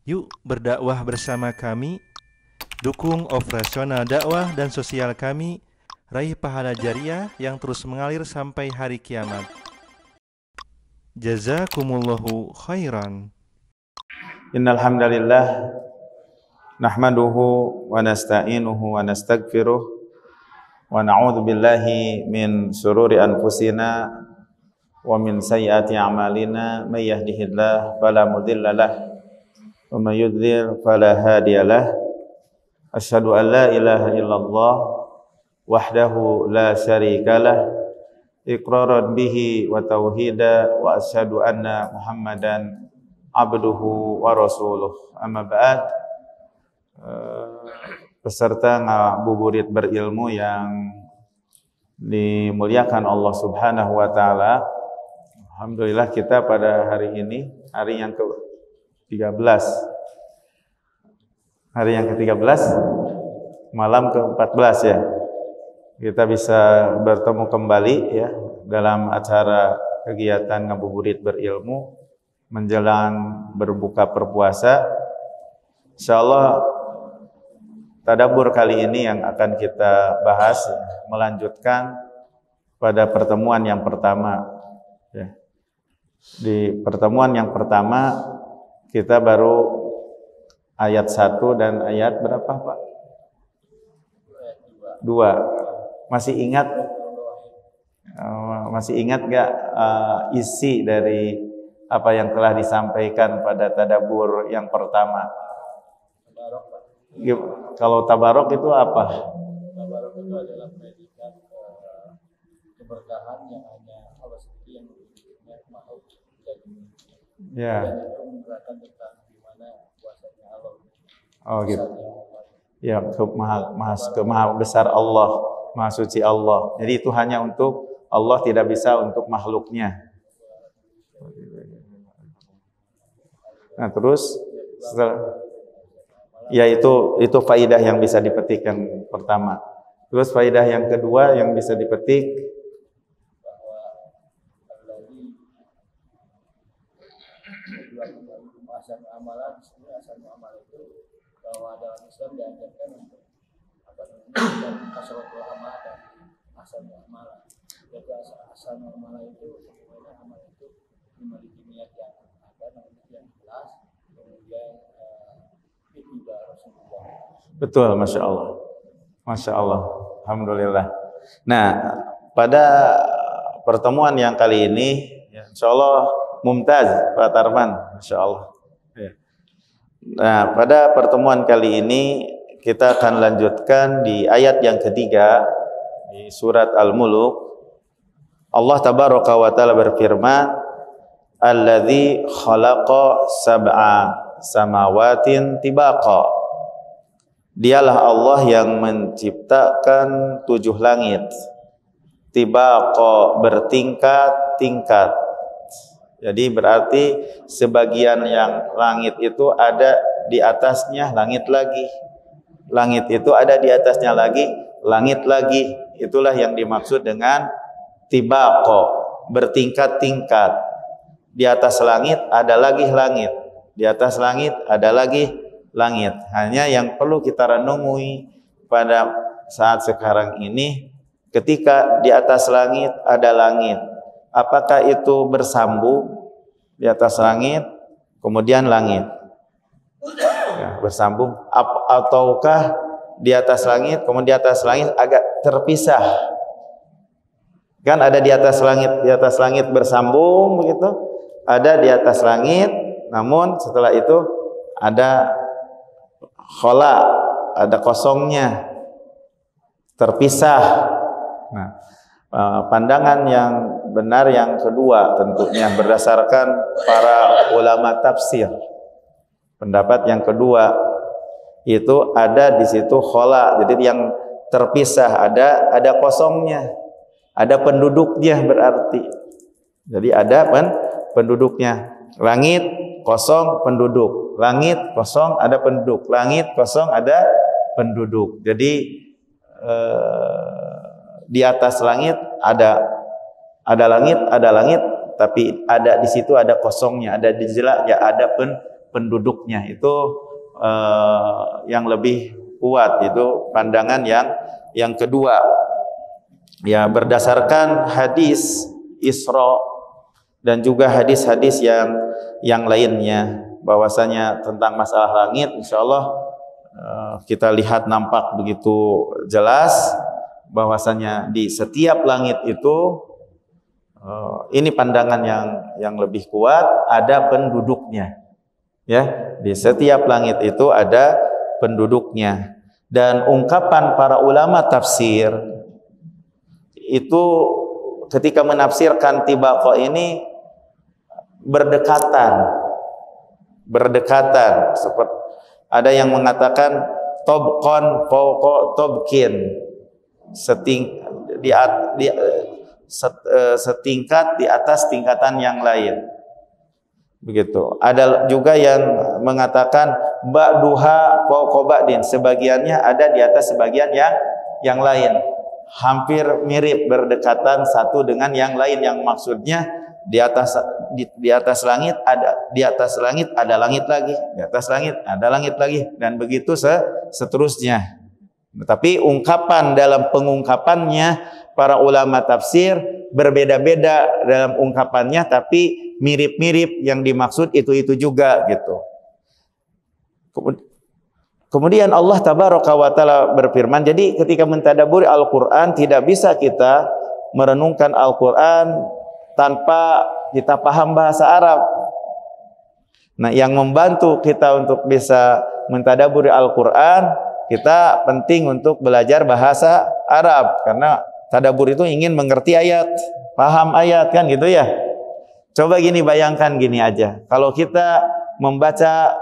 Yuk berdakwah bersama kami, dukung operasional dakwah dan sosial kami, raih pahala jariah yang terus mengalir sampai hari kiamat. Jazakumullahu khairan. Innal hamdalillah nahmaduhu wa nasta'inuhu wa nastaghfiruh wa na'udzu billahi min shururi anfusina wa min sayyiati a'malina may yahdihillahu fala mudhillalah wa may yudlil fala hadiyalah. Asyhadu an la ilaha illallah wahdahu la syarikalah iqraran bihi wa tauhida wa asyhadu anna Muhammadan abduhu wa rasuluh. Amma ba'd. Peserta ngabuburit berilmu yang dimuliakan Allah Subhanahu wa taala. Alhamdulillah kita pada hari ini hari yang ke-13. Hari yang ke-13 malam ke-14 ya. Kita bisa bertemu kembali ya dalam acara kegiatan ngabuburit berilmu menjelang berbuka berpuasa. Insyaallah tadabbur kali ini yang akan kita bahas melanjutkan pada pertemuan yang pertama ya. Di pertemuan yang pertama kita baru ayat 1 dan ayat berapa Pak? 2. Masih ingat gak isi dari apa yang telah disampaikan pada tadabbur yang pertama? Kalau tabarok itu apa? Tabarok itu adalah predikat keberkahan yang hanya Allah sendiri yang memilikinya, makhluk tidak dimiliki. Ya. Dan itu menerangkan tentang gimana kuasanya Allah. Oh gitu. Ya, maha besar Allah, maha suci Allah. Jadi itu hanya untuk Allah, tidak bisa untuk makhluknya. Nah terus setelah, ya itu faidah yang bisa dipetikkan pertama. Terus faidah yang kedua yang bisa dipetik bahwa asal amalan, asal amalan itu bahwa dalam Islam diajarkan untuk kasratul amal dan asal amalan. Jadi asal amalan itu bagaimana amal itu memiliki niat yang yang jelas, kemudian betul, Masya Allah. Masya Allah. Alhamdulillah. Nah, pada pertemuan yang kali ini, Insya Allah mumtaz, Pak Tarman. Masya Allah. Nah, pada pertemuan kali ini, kita akan lanjutkan di ayat yang ketiga, di surat Al-Muluk. Allah Tabaraka wa Ta'ala berfirman, Alladzi khalaqa sab'a samawatin tibaqa. Dialah Allah yang menciptakan 7 langit. Tibaqa, bertingkat-tingkat. Jadi berarti sebagian yang langit itu ada di atasnya langit lagi. Langit itu ada di atasnya lagi, langit lagi. Itulah yang dimaksud dengan tibaqa, bertingkat-tingkat. Di atas langit ada lagi langit. Di atas langit ada lagi langit. Hanya yang perlu kita renungi pada saat sekarang ini, ketika di atas langit ada langit, apakah itu bersambung di atas langit kemudian langit ya, bersambung, ataukah di atas langit kemudian di atas langit agak terpisah? Kan ada di atas langit bersambung begitu, ada di atas langit, namun setelah itu ada khola, ada kosongnya, terpisah. Nah, pandangan yang benar yang kedua tentunya berdasarkan para ulama tafsir. Pendapat yang kedua itu ada di situ khola, jadi yang terpisah, ada kosongnya, ada penduduknya berarti. Jadi ada penduduknya. Langit kosong penduduk, langit kosong ada penduduk, langit kosong ada penduduk. Jadi di atas langit ada langit, tapi ada di situ ada kosongnya, ada di jelaknya, ada penduduknya. Itu yang lebih kuat, itu pandangan yang kedua. Ya, berdasarkan hadis Isra dan juga hadis-hadis yang lainnya, bahwasanya tentang masalah langit insyaallah kita lihat nampak begitu jelas bahwasanya di setiap langit itu ini pandangan yang lebih kuat, ada penduduknya. Ya, di setiap langit itu ada penduduknya. Dan ungkapan para ulama tafsir itu ketika menafsirkan tibaqo ini berdekatan. Seperti ada yang mengatakan tobqon fauqa tobkin, setingkat di atas tingkatan yang lain. Begitu. Ada juga yang mengatakan ba'duha fauqa ba'din, sebagiannya ada di atas sebagian yang lain. Hampir mirip, berdekatan satu dengan yang lain, yang maksudnya di atas langit ada, di atas langit ada langit lagi, di atas langit ada langit lagi, dan begitu seterusnya. Tapi ungkapan dalam pengungkapannya para ulama tafsir berbeda-beda dalam ungkapannya, tapi mirip-mirip, yang dimaksud itu juga gitu. Kemudian Allah tabaraka wa taala berfirman, jadi ketika mentadaburi Al-Qur'an tidak bisa kita merenungkan Al-Qur'an tanpa kita paham bahasa Arab. Nah, yang membantu kita untuk bisa mentadaburi Al-Qur'an, kita penting untuk belajar bahasa Arab, karena tadabur itu ingin mengerti ayat, paham ayat, kan gitu ya. Coba gini, bayangkan gini aja, kalau kita membaca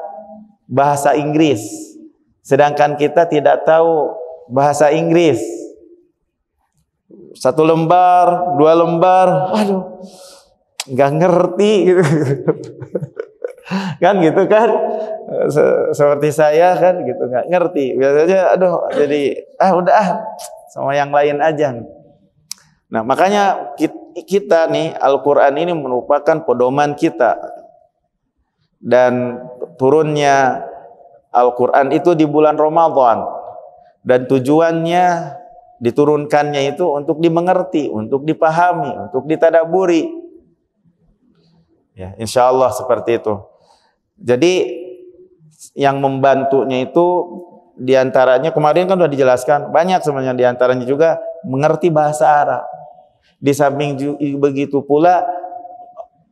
bahasa Inggris sedangkan kita tidak tahu bahasa Inggris, satu lembar, dua lembar, aduh, nggak ngerti gitu. Kan gitu kan, seperti saya kan gitu, nggak ngerti biasanya, aduh, jadi udah sama yang lain aja. Nah, makanya kita nih, Al-Quran ini merupakan pedoman kita, dan turunnya Al-Quran itu di bulan Ramadan, dan tujuannya diturunkannya itu untuk dimengerti, untuk dipahami, untuk ditadaburi. Ya, insya Allah seperti itu. Jadi yang membantunya itu diantaranya kemarin kan sudah dijelaskan, banyak sebenarnya, diantaranya juga mengerti bahasa Arab. Di samping begitu pula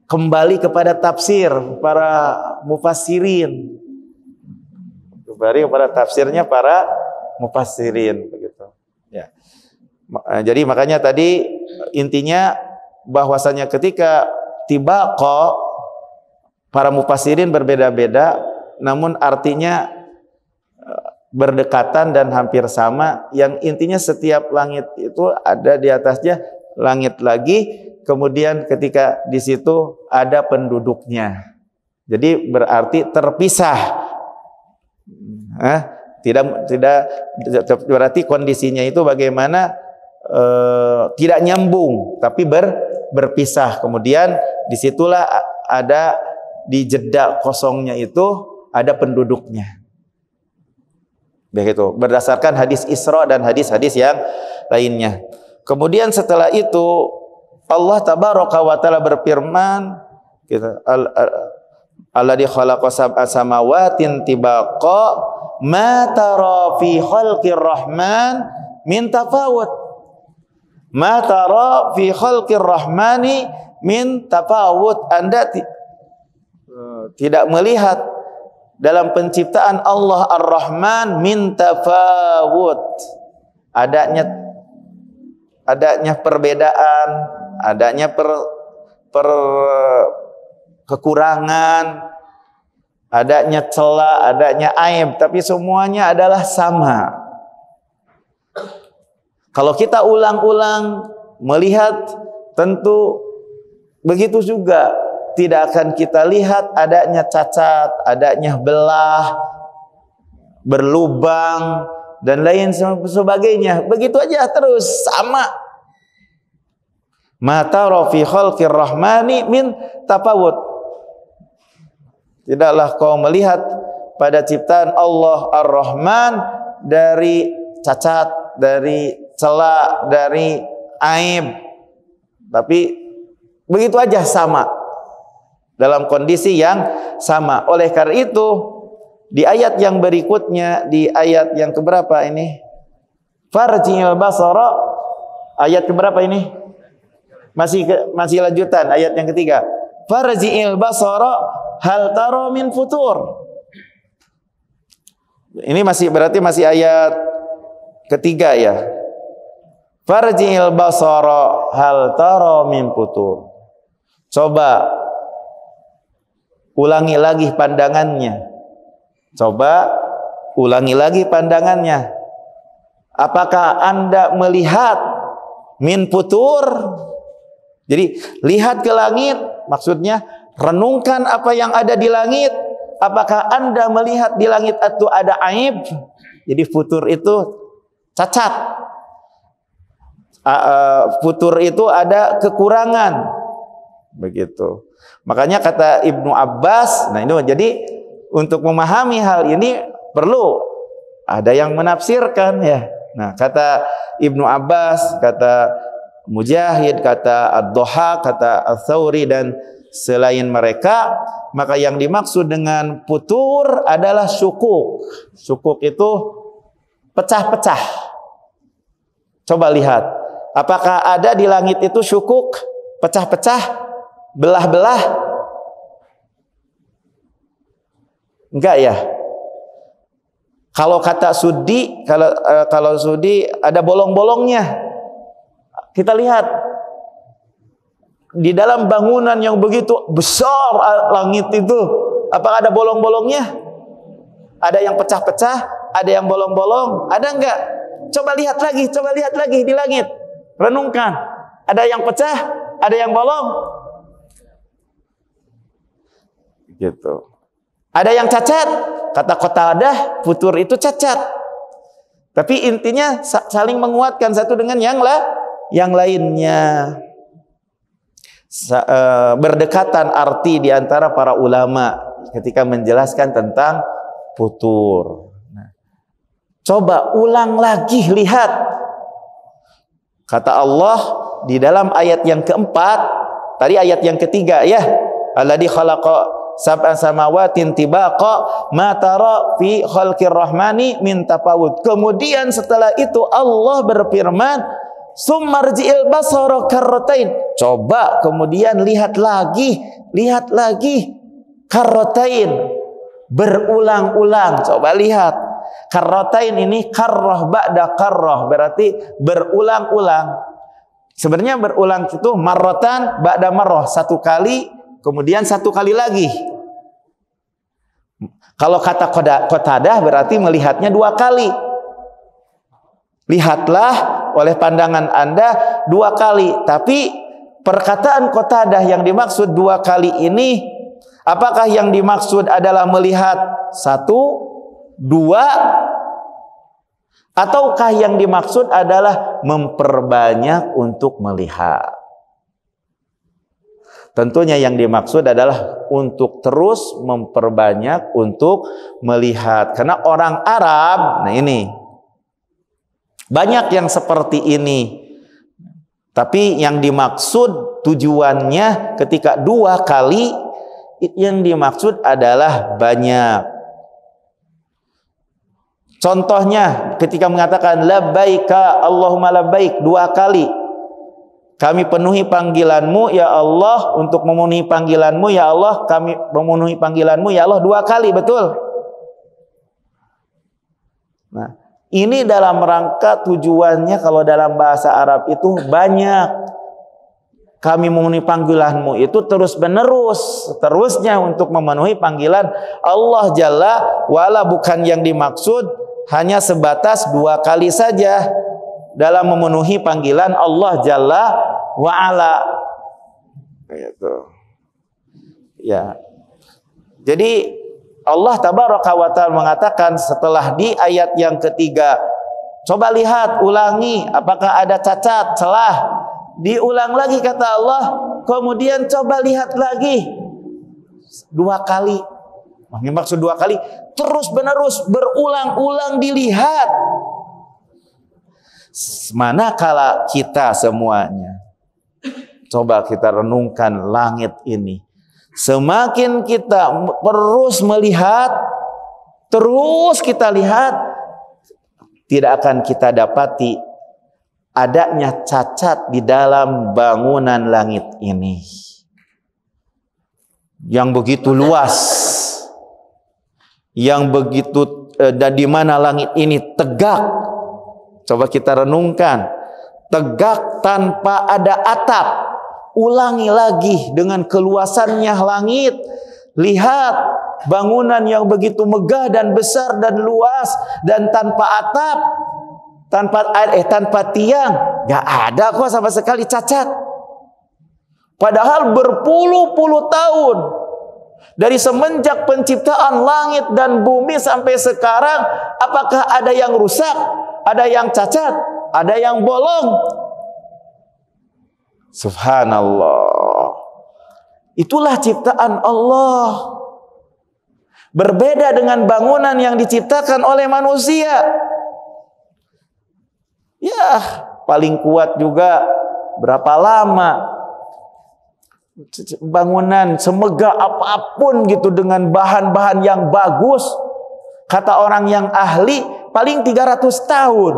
kembali kepada tafsir para mufassirin, kembali kepada tafsirnya para mufassirin, begitu. Ya. Jadi makanya tadi intinya bahwasanya ketika tibaqo para mufassirin berbeda-beda, namun artinya berdekatan dan hampir sama. Yang intinya setiap langit itu ada di atasnya langit lagi, kemudian ketika di situ ada penduduknya. Jadi berarti terpisah. Tidak berarti kondisinya itu bagaimana, tidak nyambung tapi berpisah. Kemudian disitulah ada di jeda kosongnya itu ada penduduknya. Begitu, berdasarkan hadis Isra dan hadis-hadis yang lainnya. Kemudian setelah itu Allah tabaraka wa taala berfirman, gitu, alladzi khalaqa sab'a samawatin tibaqa ma tara fi khalqir rahman min tafawut. Ma tara fi khalqir rahmani min tafawut. Anda tidak melihat dalam penciptaan Allah Ar-Rahman min tafawut, adanya perbedaan, adanya kekurangan, adanya celah, adanya aib, tapi semuanya adalah sama. Kalau kita ulang-ulang melihat, tentu begitu juga, tidak akan kita lihat adanya cacat, adanya belah, berlubang, dan lain sebagainya. Begitu aja terus sama. Ma tara fi khalqir rahmani min tafawut. Tidaklah kau melihat pada ciptaan Allah Ar-Rahman dari cacat, dari celah, dari aib. Tapi begitu aja sama, dalam kondisi yang sama. Oleh karena itu, di ayat yang berikutnya, di ayat yang keberapa ini? Farji'il basara, ayat keberapa ini? Masih lanjutan, ayat yang ketiga. Farji'il basara hal tara min futur. Ini berarti masih ayat ketiga ya. Farji'il basara hal tara min futur. Coba ulangi lagi pandangannya. Coba ulangi lagi pandangannya. Apakah Anda melihat min futur? Jadi lihat ke langit, maksudnya renungkan apa yang ada di langit. Apakah Anda melihat di langit itu ada aib? Jadi futur itu cacat. Futur itu ada kekurangan. Begitu. Makanya kata Ibnu Abbas, nah ini jadi untuk memahami hal ini perlu ada yang menafsirkan ya. Nah, kata Ibnu Abbas, kata Mujahid, kata Ad-Dhahhak, kata Ats-Tsauri dan selain mereka, maka yang dimaksud dengan futur adalah syukuk. Syukuk itu pecah-pecah. Coba lihat, apakah ada di langit itu syukuk, pecah-pecah, belah-belah? Enggak ya? Kalau kata Sudi, kalau Sudi ada bolong-bolongnya. Kita lihat di dalam bangunan yang begitu besar langit itu, apakah ada bolong-bolongnya? Ada yang pecah-pecah, ada yang bolong-bolong, ada enggak? Coba lihat lagi di langit. Renungkan. Ada yang pecah, ada yang bolong. Gitu. Ada yang cacat. Kata Qatadah, futur itu cacat. Tapi intinya saling menguatkan satu dengan yang lainnya. Berdekatan arti di antara para ulama ketika menjelaskan tentang futur. Nah, coba ulang lagi, lihat. Kata Allah di dalam ayat yang keempat, tadi ayat yang ketiga ya. Alladzi khalaqa sab'a samawatin tibaqa ma tara fi khalqir rahmani min tafawut. Kemudian setelah itu Allah berfirman, summarji'il basara karratain. Coba kemudian lihat lagi karratain, berulang-ulang. Coba lihat. Karratain ini karrah ba'da karrah, berarti berulang-ulang. Sebenarnya berulang itu marratan ba'da marrah, satu kali kemudian satu kali lagi. Kalau kata Qatadah berarti melihatnya dua kali. Lihatlah oleh pandangan Anda dua kali. Tapi perkataan Qatadah yang dimaksud dua kali ini, apakah yang dimaksud adalah melihat satu, dua, ataukah yang dimaksud adalah memperbanyak untuk melihat? Tentunya yang dimaksud adalah untuk terus memperbanyak untuk melihat. Karena orang Arab, nah ini banyak yang seperti ini. Tapi yang dimaksud tujuannya ketika dua kali, yang dimaksud adalah banyak. Contohnya ketika mengatakan labbaika Allahumma labbaik dua kali. Kami penuhi panggilanmu ya Allah, untuk memenuhi panggilanmu ya Allah, kami memenuhi panggilanmu ya Allah dua kali, betul? Nah, ini dalam rangka tujuannya kalau dalam bahasa Arab itu banyak. Kami memenuhi panggilanmu itu terus menerus, terusnya untuk memenuhi panggilan Allah Jalla wa'ala, bukan yang dimaksud hanya sebatas dua kali saja dalam memenuhi panggilan Allah Jalla wa'ala. Gitu. Ya. Jadi Allah Tabaraka wa Ta'ala mengatakan setelah di ayat yang ketiga, coba lihat, ulangi, apakah ada cacat, celah. Diulang lagi kata Allah, kemudian coba lihat lagi dua kali. Maksud 2 kali, terus menerus berulang-ulang dilihat. Manakala kita semuanya, coba kita renungkan langit ini. Semakin kita terus melihat, terus kita lihat, tidak akan kita dapati adanya cacat di dalam bangunan langit ini yang begitu luas, yang begitu dan di mana langit ini tegak. Coba kita renungkan, tegak tanpa ada atap. Ulangi lagi dengan keluasannya langit. Lihat bangunan yang begitu megah dan besar dan luas dan tanpa atap, tanpa tiang, gak ada kok sama sekali cacat. Padahal berpuluh-puluh tahun dari semenjak penciptaan langit dan bumi sampai sekarang, apakah ada yang rusak, ada yang cacat, ada yang bolong? Subhanallah. Itulah ciptaan Allah. Berbeda dengan bangunan yang diciptakan oleh manusia. Ya, paling kuat juga berapa lama? Bangunan semegah apapun gitu dengan bahan-bahan yang bagus, kata orang yang ahli paling 300 tahun.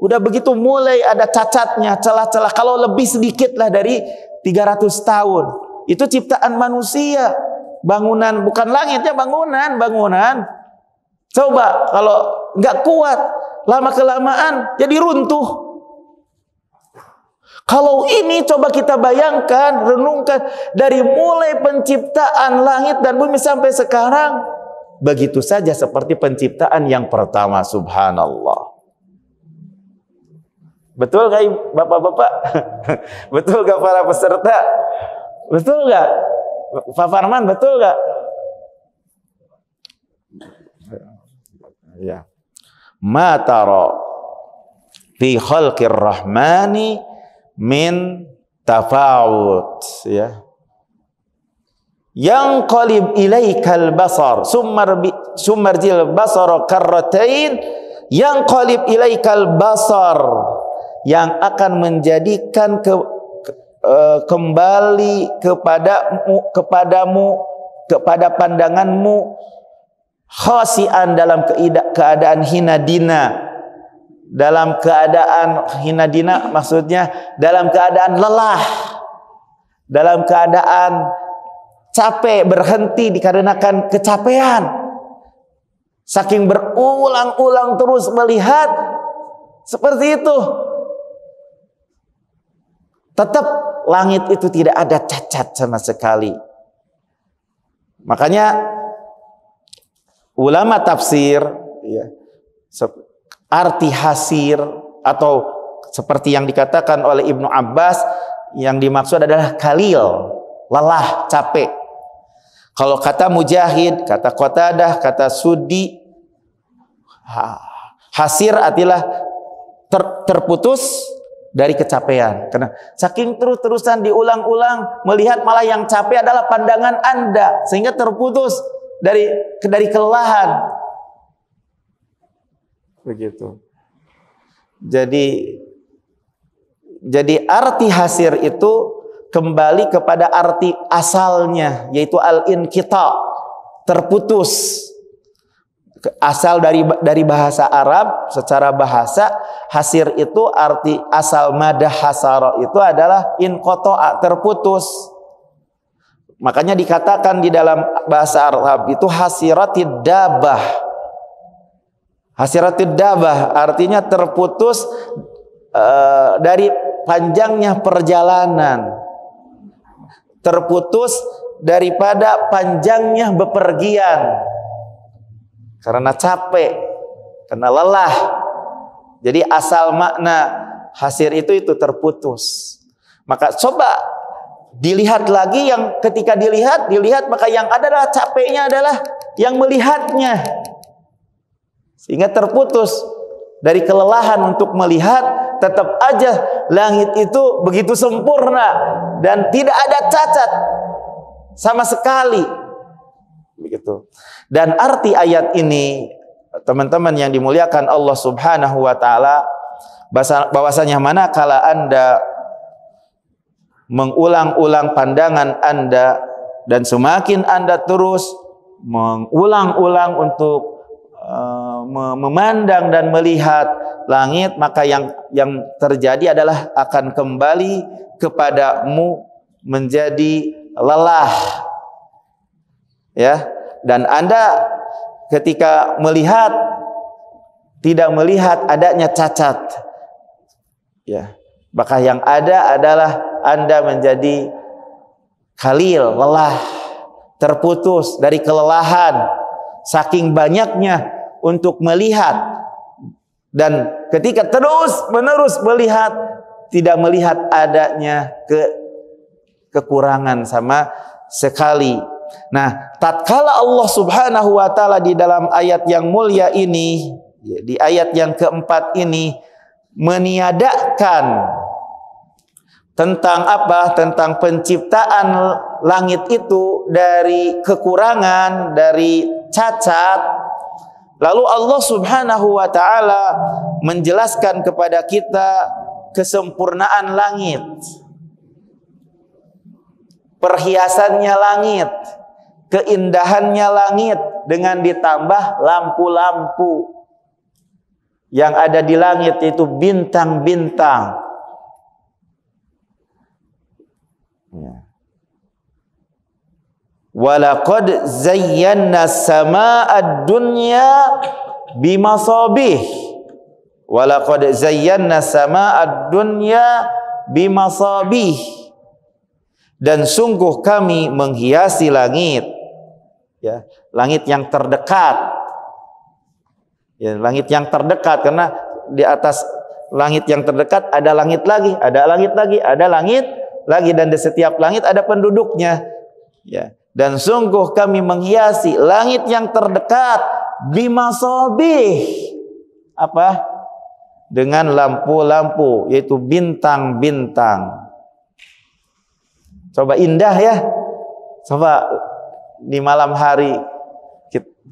Udah begitu mulai ada cacatnya, celah-celah. Kalau lebih sedikit lah dari 300 tahun. Itu ciptaan manusia. Bangunan, bukan langitnya, bangunan. Coba kalau nggak kuat, lama-kelamaan jadi runtuh. Kalau ini coba kita bayangkan, renungkan dari mulai penciptaan langit dan bumi sampai sekarang, begitu saja seperti penciptaan yang pertama. Subhanallah. Betul gak bapak-bapak? Betul gak para peserta? Betul gak Pak Farman? Betul gak? Ya. Ma tara fi khalqir rahmani min tafawut, ya. Yang qalib ilaikal basar summarjil basara karratain, yang qalib ilaikal basar, yang akan menjadikan kembali kepadamu kepada pandanganmu khasian dalam keadaan hinadina. Dalam keadaan hinadina maksudnya dalam keadaan lelah, dalam keadaan capek, berhenti dikarenakan kecapean. Saking berulang-ulang terus melihat seperti itu, tetap langit itu tidak ada cacat sama sekali. Makanya ulama tafsir, ya, arti hasir atau seperti yang dikatakan oleh Ibnu Abbas, yang dimaksud adalah kalil, lelah, capek. Kalau kata Mujahid, kata Qatadah, kata Sudi, hasir artilah terputus dari kecapean. Karena saking terus-terusan diulang-ulang melihat, malah yang capek adalah pandangan Anda, sehingga terputus dari kelelahan. Begitu. Jadi arti hasir itu kembali kepada arti asalnya, yaitu al-inqita, terputus. Asal dari bahasa Arab, secara bahasa hasir itu arti asal madah hasara itu adalah inqata, terputus. Makanya dikatakan di dalam bahasa Arab itu hasiratid dabah. Hasiratid dabah artinya terputus dari panjangnya perjalanan, terputus daripada panjangnya bepergian karena capek, karena lelah. Jadi asal makna hasir itu terputus. Maka coba dilihat lagi, yang ketika dilihat maka yang adalah capeknya adalah yang melihatnya, sehingga terputus dari kelelahan untuk melihat. Tetap aja langit itu begitu sempurna dan tidak ada cacat sama sekali. Begitu. begitu. Dan arti ayat ini, teman-teman yang dimuliakan Allah Subhanahu wa taala, bahwasanya manakala Anda mengulang-ulang pandangan Anda dan semakin Anda terus mengulang-ulang untuk memandang dan melihat langit, maka yang terjadi adalah akan kembali kepadamu menjadi lelah, ya. Dan Anda ketika melihat tidak melihat adanya cacat, ya, maka yang ada adalah Anda menjadi khalil, lelah, terputus dari kelelahan saking banyaknya untuk melihat. Dan ketika terus-menerus melihat, tidak melihat adanya kekurangan sama sekali. Nah, tatkala Allah Subhanahu wa taala di dalam ayat yang mulia ini, di ayat yang keempat ini, meniadakan tentang apa? Tentang penciptaan langit itu dari kekurangan, dari cacat. Lalu Allah Subhanahu wa taala menjelaskan kepada kita kesempurnaan langit, perhiasannya langit, keindahannya langit, dengan ditambah lampu-lampu yang ada di langit, itu bintang-bintang. Walaqad zayyana as-samaa'a ad-dunya bimasabih. Walaqad zayyana as-samaa'a ad-dunya bimasabih. Dan sungguh kami menghiasi langit, ya, langit yang terdekat. Ya, langit yang terdekat, karena di atas langit yang terdekat ada langit lagi, ada langit lagi, ada langit lagi, dan di setiap langit ada penduduknya, ya. Dan sungguh kami menghiasi langit yang terdekat bimasabih, apa? Dengan lampu-lampu, yaitu bintang-bintang. Coba indah ya. Coba di malam hari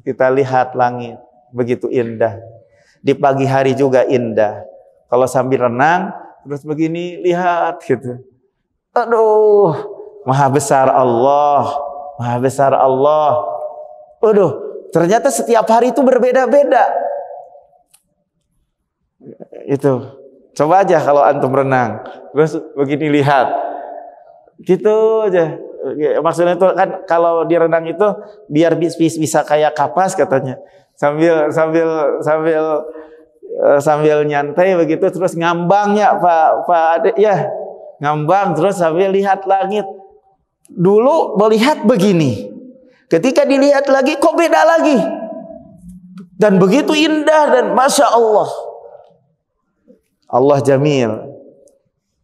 kita lihat langit, begitu indah. Di pagi hari juga indah. Kalau sambil renang terus begini lihat gitu. Aduh, maha besar Allah. Maha besar Allah. Aduh, ternyata setiap hari itu berbeda-beda. Itu. Coba aja kalau antum renang, terus begini lihat. Gitu aja. Maksudnya itu kan kalau di renang itu biar bisa kayak kapas katanya. Sambil nyantai begitu, terus ngambangnya Pak Ade ya. Ngambang terus sambil lihat langit. Dulu melihat begini, ketika dilihat lagi kok beda lagi, dan begitu indah, dan masya Allah, Allah jamil.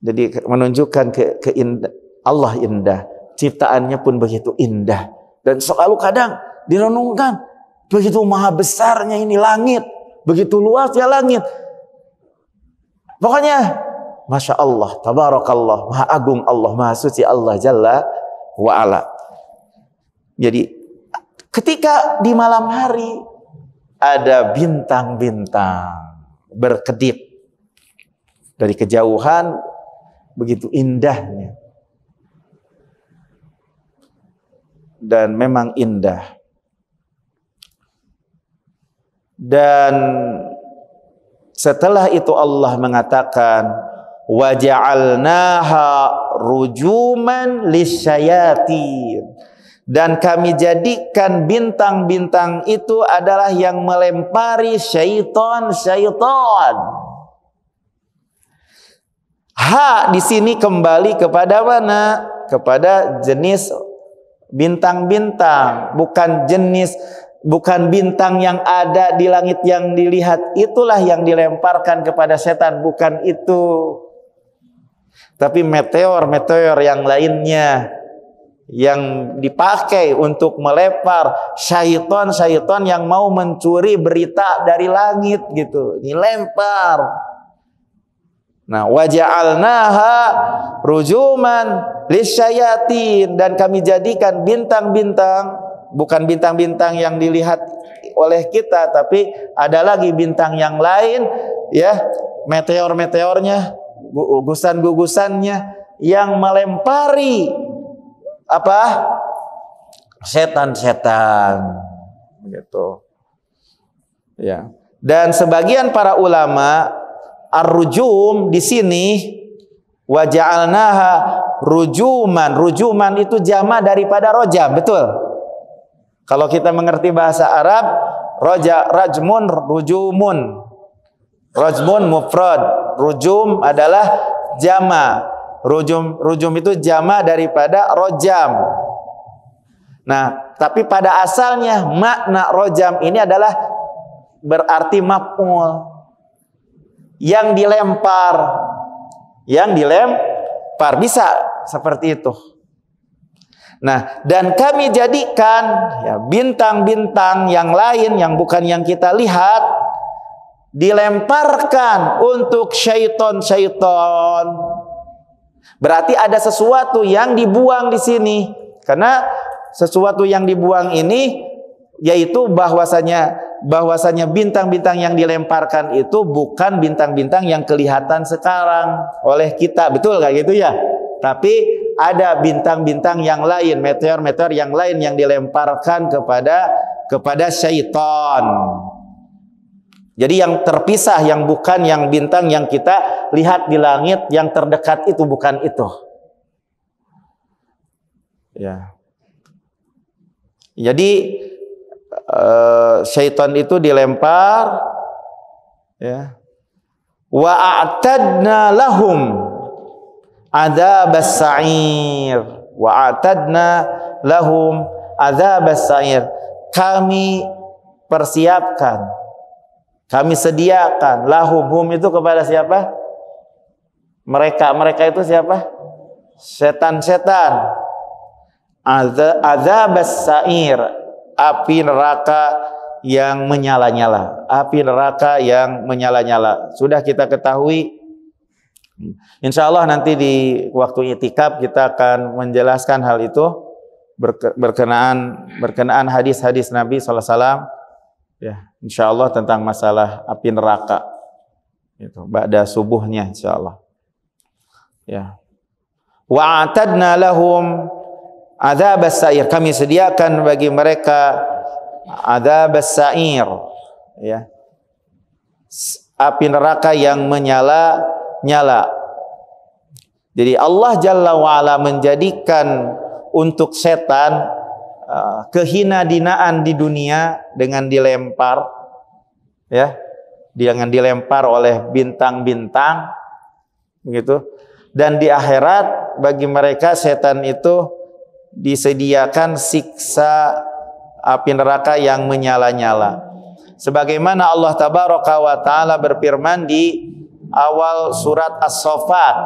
Jadi menunjukkan keindah, Allah indah, ciptaannya pun begitu indah, dan selalu kadang direnungkan, begitu maha besarnya ini langit, begitu luasnya langit. Pokoknya masya Allah, tabarakallah, maha agung Allah, maha suci Allah Jalla wa'ala. Jadi ketika di malam hari ada bintang-bintang berkedip dari kejauhan, begitu indahnya, dan memang indah. Dan setelah itu Allah mengatakan, wa ja'alnaha rujuman lisyayatin, dan kami jadikan bintang-bintang itu adalah yang melempari syaitan-syaitan. Ha di sini kembali kepada mana? Kepada jenis bintang-bintang, bukan bintang yang ada di langit yang dilihat itulah yang dilemparkan kepada setan, bukan itu. Tapi meteor-meteor yang lainnya yang dipakai untuk melempar syaitan-syaitan yang mau mencuri berita dari langit gitu, dilempar. Nah, waja'alnaha rujuman lisyayatin, dan kami jadikan bintang-bintang bukan bintang-bintang yang dilihat oleh kita, tapi ada lagi bintang yang lain, ya, meteor-meteornya, gugusan-gugusannya yang melempari apa? Setan-setan, begitu. Ya. Dan sebagian para ulama ar-rujum di sini wa ja'alnaha rujuman. Rujuman itu jama daripada rojam, betul. Kalau kita mengerti bahasa Arab, rajmun, rujumun. Rajmun mufrad, rujum adalah jama. Rujum itu jama daripada rojam. Nah, tapi pada asalnya makna rojam ini adalah berarti maf'ul, yang dilempar, bisa seperti itu. Nah, dan kami jadikan ya bintang-bintang yang lain yang bukan yang kita lihat dilemparkan untuk syaiton-syaiton. Berarti ada sesuatu yang dibuang di sini, karena sesuatu yang dibuang ini yaitu bahwasanya bintang-bintang yang dilemparkan itu bukan bintang-bintang yang kelihatan sekarang oleh kita, betul gak gitu ya? Tapi ada bintang-bintang yang lain, meteor-meteor yang lain yang dilemparkan kepada syaitan. Jadi yang terpisah, yang bukan yang bintang yang kita lihat di langit, yang terdekat itu bukan itu. Ya. Jadi syaitan itu dilempar, ya. Wa a'tadna lahum adzabas sa'ir. Wa a'tadna lahum adzabas sa'ir. Kami persiapkan, kami sediakan lahum itu kepada siapa? Mereka itu siapa? Setan-setan. Adzabas sa'ir, api neraka yang menyala-nyala. Api neraka yang menyala-nyala. Sudah kita ketahui. Insya Allah nanti di waktu itikaf kita akan menjelaskan hal itu berkenaan hadis-hadis Nabi SAW. Ya, insya Allah tentang masalah api neraka. Itu ba'da subuhnya insya Allah. Ya. Wa'atadna lahum adzabas sa'ir, kami sediakan bagi mereka adzabas sa'ir, ya, api neraka yang menyala-nyala. Jadi Allah Jalla wa'ala menjadikan untuk setan kehina-dinaan di dunia dengan dilempar, ya, dengan dilempar oleh bintang-bintang, begitu. Dan di akhirat bagi mereka setan itu disediakan siksa api neraka yang menyala-nyala. Sebagaimana Allah Tabaraka wa Ta'ala berfirman di awal surat As-Saffat.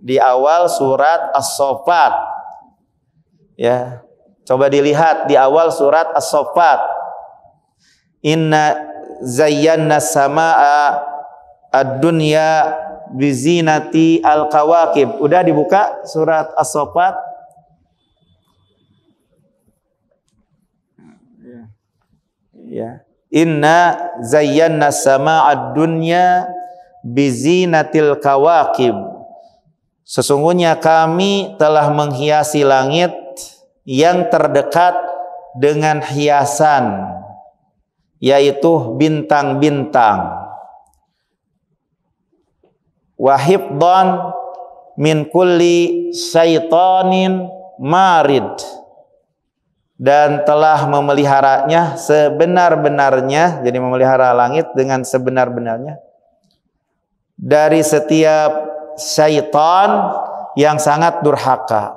Di awal surat As-Saffat. Ya, coba dilihat di awal surat As-Saffat. Inna zayyana samaa ad-dunya bizinati al-kawakib. Udah dibuka surat As-Saffat? Ya. Inna zayyana sama'ad dunya bizinatil kawakib. Sesungguhnya kami telah menghiasi langit yang terdekat dengan hiasan, yaitu bintang-bintang. Wa hifdhan min kulli syaitanin marid. Dan telah memeliharanya sebenar-benarnya, jadi memelihara langit dengan sebenar-benarnya dari setiap syaitan yang sangat durhaka,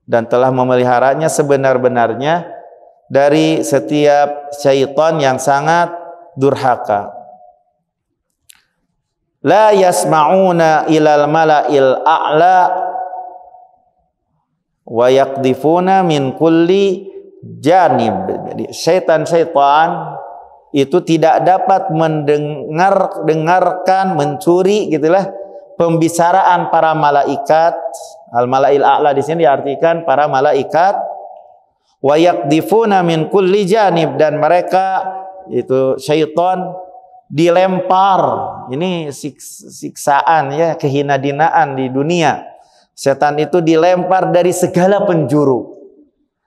dan telah memeliharanya sebenar-benarnya dari setiap syaitan yang sangat durhaka. La yasma'una ilal mala'il a'la wa yaqdifuna min kulli janib. Jadi syaitan-syaitan itu tidak dapat mendengarkan, mencuri gitulah pembicaraan para malaikat. Al-mala'il a'la di sini diartikan para malaikat. wa yaqdifuna min kulli janib, dan mereka itu syaitan dilempar. Ini siksaan ya, kehinaan di dunia. Setan itu dilempar dari segala penjuru.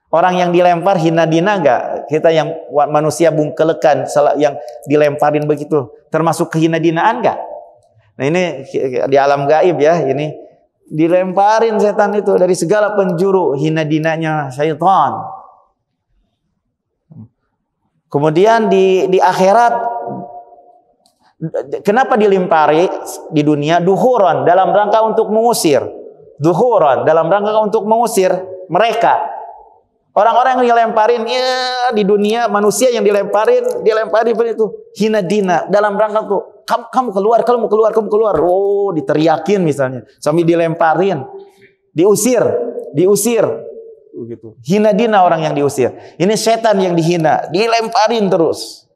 Orang yang dilempar hina dina enggak? Kita yang manusia bungkelekan yang dilemparin begitu, termasuk kehinadinaan enggak? Nah ini di alam gaib ya, ini dilemparin setan itu dari segala penjuru hina dinanya syaitan. Kemudian di akhirat, kenapa dilempari di dunia? Duhuran, dalam rangka untuk mengusir. Duhuran, dalam rangka untuk mengusir mereka. Orang-orang yang dilemparin ya, di dunia, manusia yang dilemparin itu hina dina, dalam rangka tuh kamu keluar. Oh, diteriakin misalnya, sambil dilemparin, diusir begitu. Hina dina orang yang diusir. Ini setan yang dihina, dilemparin terus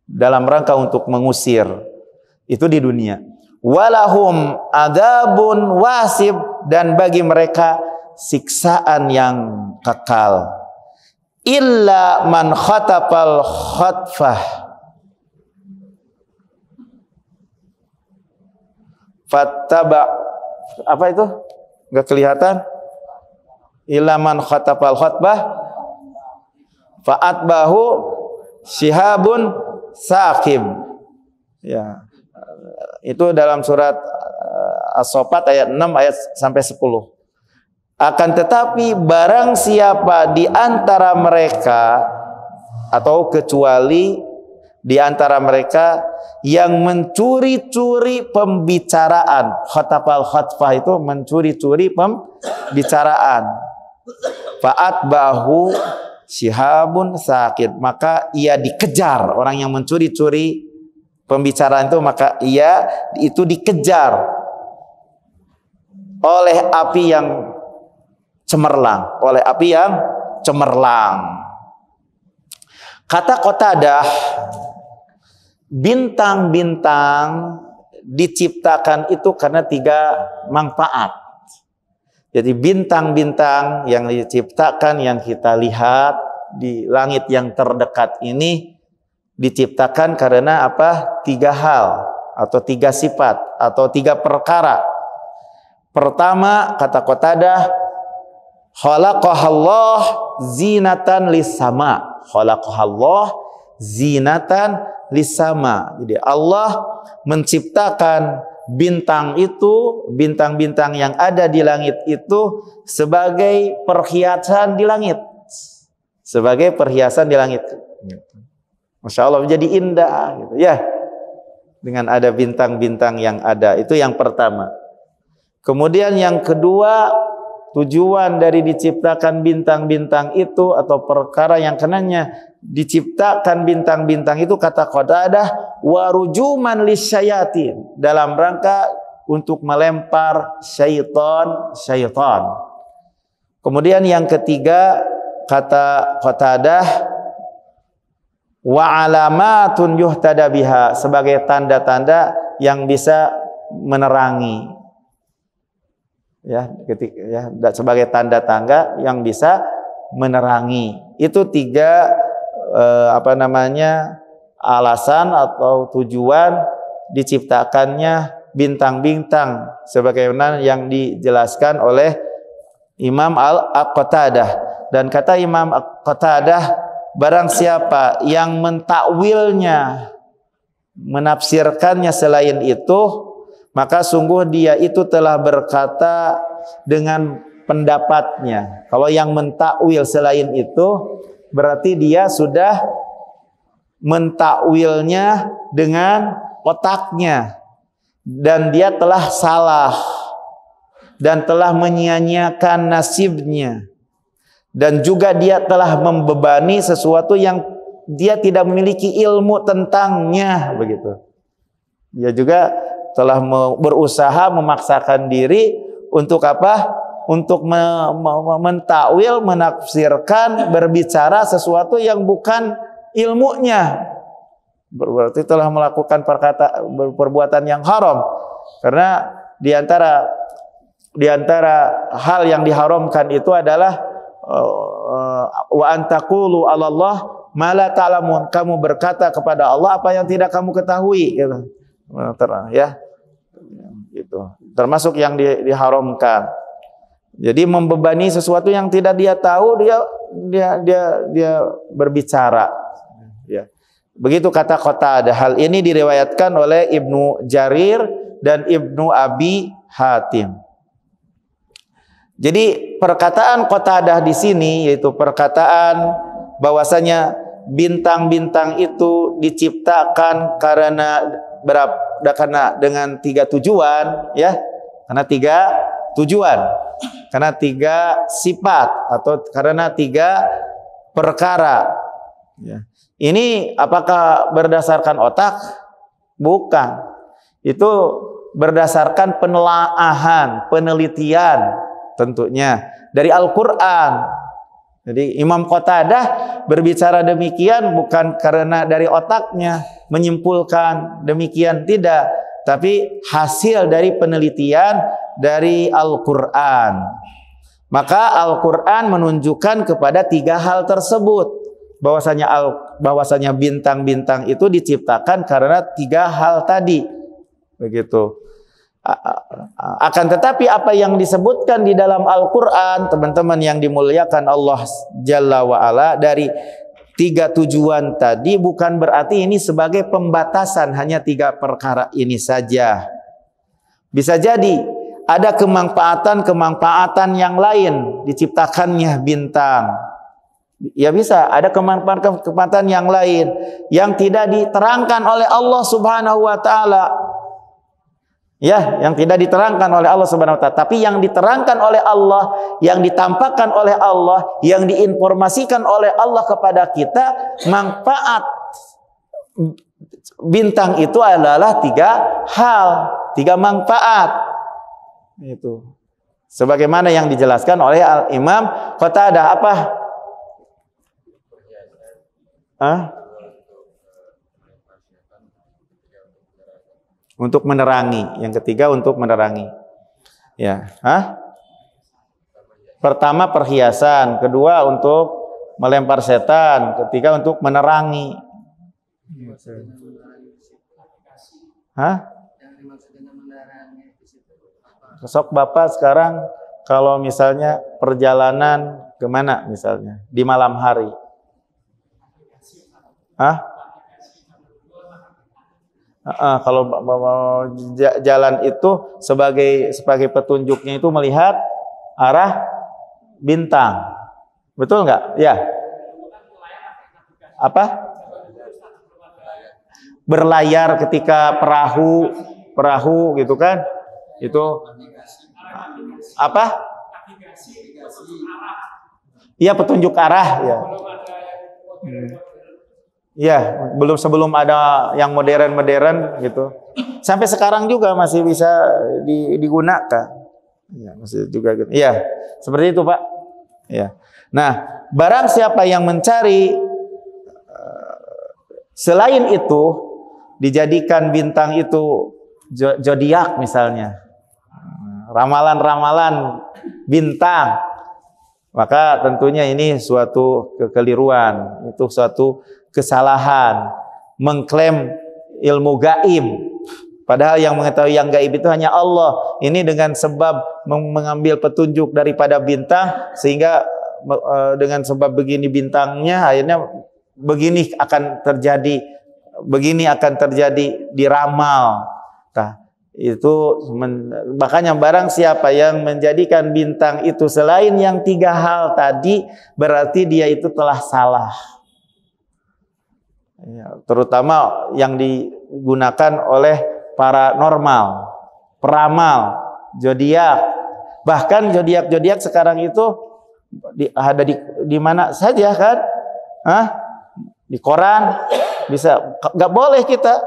dalam rangka untuk mengusir. Itu di dunia. Walahum adzabun wasib, dan bagi mereka siksaan yang kekal. Illa man khatafal khatfah fattaba, apa itu? Enggak kelihatan. Illa man khatafal khatbah fa'atbahu shihabun saqib. Ya. Itu dalam surat As-Saffat ayat 6 ayat sampai 10. Akan tetapi barang siapa di antara mereka atau kecuali di antara mereka yang mencuri-curi pembicaraan. Khatafal khatfah itu mencuri-curi pembicaraan. Fa'atbahu shihabun saqib, maka ia dikejar. Orang yang mencuri-curi pembicaraan itu, maka ia itu dikejar oleh api yang cemerlang, Kata Qatadah, bintang-bintang diciptakan itu karena 3 manfaat. Jadi bintang-bintang yang diciptakan, yang kita lihat di langit yang terdekat ini diciptakan karena apa? 3 hal atau 3 sifat atau 3 perkara. Pertama, kata Qatadah, khalaqahallah zinatan lis-sama. Khalaqahallah zinatan lis-sama. Jadi Allah menciptakan bintang itu, bintang-bintang yang ada di langit itu sebagai perhiasan di langit. Sebagai perhiasan di langit. Masya Allah, menjadi indah gitu ya. Dengan ada bintang-bintang yang ada. Itu yang pertama. Kemudian yang kedua, tujuan dari diciptakan bintang-bintang itu atau perkara yang kenanya diciptakan bintang-bintang itu, kata Qatadah, warujuman lisyayatin, dalam rangka untuk melempar syaitan. Kemudian yang ketiga, kata Qatadah, wa alamatun yuhtada biha, sebagai tanda-tanda yang bisa menerangi. Ya, sebagai tanda-tanda yang bisa menerangi. Itu 3 alasan atau tujuan diciptakannya bintang-bintang sebagaimana yang dijelaskan oleh Imam Al-Qatadah. Dan kata Imam Al-Qatadah, barang siapa yang mentakwilnya, menafsirkannya selain itu, maka sungguh dia itu telah berkata dengan pendapatnya. Kalau yang mentakwil selain itu, berarti dia sudah mentakwilnya dengan otaknya, dan dia telah salah dan telah menyia-nyiakan nasibnya, dan juga dia telah membebani sesuatu yang dia tidak memiliki ilmu tentangnya, begitu. Dia juga telah berusaha memaksakan diri untuk apa? Untuk mentakwil, menafsirkan, berbicara sesuatu yang bukan ilmunya. Berarti telah melakukan perbuatan yang haram. Karena di antara hal yang diharamkan itu adalah wa antaqulu 'alallah ma la ta'lamun, kamu berkata kepada Allah apa yang tidak kamu ketahui, gitu. Ya. Gitu. Termasuk yang diharamkan. Jadi membebani sesuatu yang tidak dia tahu, dia berbicara. Ya. Begitu kata Qatadah. Hal ini diriwayatkan oleh Ibnu Jarir dan Ibnu Abi Hatim. Jadi perkataan Qatadah di sini yaitu perkataan bahwasanya bintang-bintang itu diciptakan karena dengan 3 tujuan, ya. Karena 3 tujuan. Karena 3 sifat atau karena 3 perkara. Ya. Ini apakah berdasarkan otak? Bukan. Itu berdasarkan penelaahan, penelitian tentunya dari Al-Quran. Jadi Imam Qatadah berbicara demikian bukan karena dari otaknya menyimpulkan demikian, tidak, tapi hasil dari penelitian dari Al-Quran. Maka Al-Quran menunjukkan kepada 3 hal tersebut, bahwasanya bintang-bintang itu diciptakan karena 3 hal tadi, begitu. Akan tetapi apa yang disebutkan di dalam Al-Quran, teman-teman yang dimuliakan Allah Jalla wa'ala, dari 3 tujuan tadi bukan berarti ini sebagai pembatasan hanya 3 perkara ini saja. Bisa jadi ada kemanfaatan yang lain diciptakannya bintang. Ya bisa, ada kemanfaatan yang lain yang tidak diterangkan oleh Allah Subhanahu wa taala. Ya, yang tidak diterangkan oleh Allah Subhanahu wa taala, tapi yang diterangkan oleh Allah, yang ditampakkan oleh Allah, yang diinformasikan oleh Allah kepada kita, manfaat bintang itu adalah 3 hal, 3 manfaat. Itu. Sebagaimana yang dijelaskan oleh Imam Qatadah, apa? Untuk menerangi. Yang ketiga untuk menerangi. Ya, Pertama perhiasan, kedua untuk melempar setan, ketiga untuk menerangi. Sok Bapak sekarang kalau misalnya perjalanan kemana misalnya di malam hari, kalau jalan itu sebagai petunjuknya itu melihat arah bintang, betul nggak? Ya. Apa? Berlayar ketika perahu gitu kan? Itu apa? Iya, petunjuk arah ya. Ya, sebelum ada yang modern gitu. Sampai sekarang juga masih bisa digunakan. Ya, masih juga gitu. Iya, seperti itu, Pak. Ya. Nah, barang siapa yang mencari selain itu dijadikan bintang itu zodiak misalnya, ramalan-ramalan bintang, maka tentunya ini suatu kekeliruan, itu suatu kesalahan, mengklaim ilmu gaib, padahal yang mengetahui yang gaib itu hanya Allah. Ini dengan sebab mengambil petunjuk daripada bintang, sehingga dengan sebab begini bintangnya, akhirnya begini akan terjadi, diramal. Nah, itu makanya barang siapa yang menjadikan bintang itu selain yang 3 hal tadi, berarti dia itu telah salah. Ya, terutama yang digunakan oleh paranormal, peramal, zodiak. Bahkan zodiak sekarang itu ada di mana saja kan? Di koran bisa, nggak boleh kita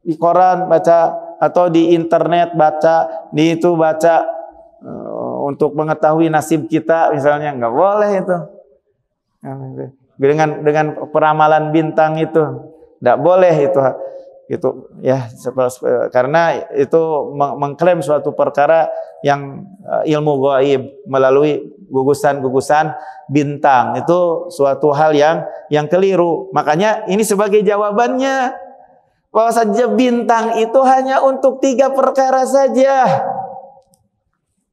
di koran baca atau di internet baca, untuk mengetahui nasib kita misalnya, nggak boleh itu. Dengan peramalan bintang itu nggak boleh itu. gitu ya, karena itu mengklaim suatu perkara yang ilmu gaib melalui gugusan-gugusan bintang, itu suatu hal yang keliru. Makanya ini sebagai jawabannya, bahwa saja bintang itu hanya untuk 3 perkara saja.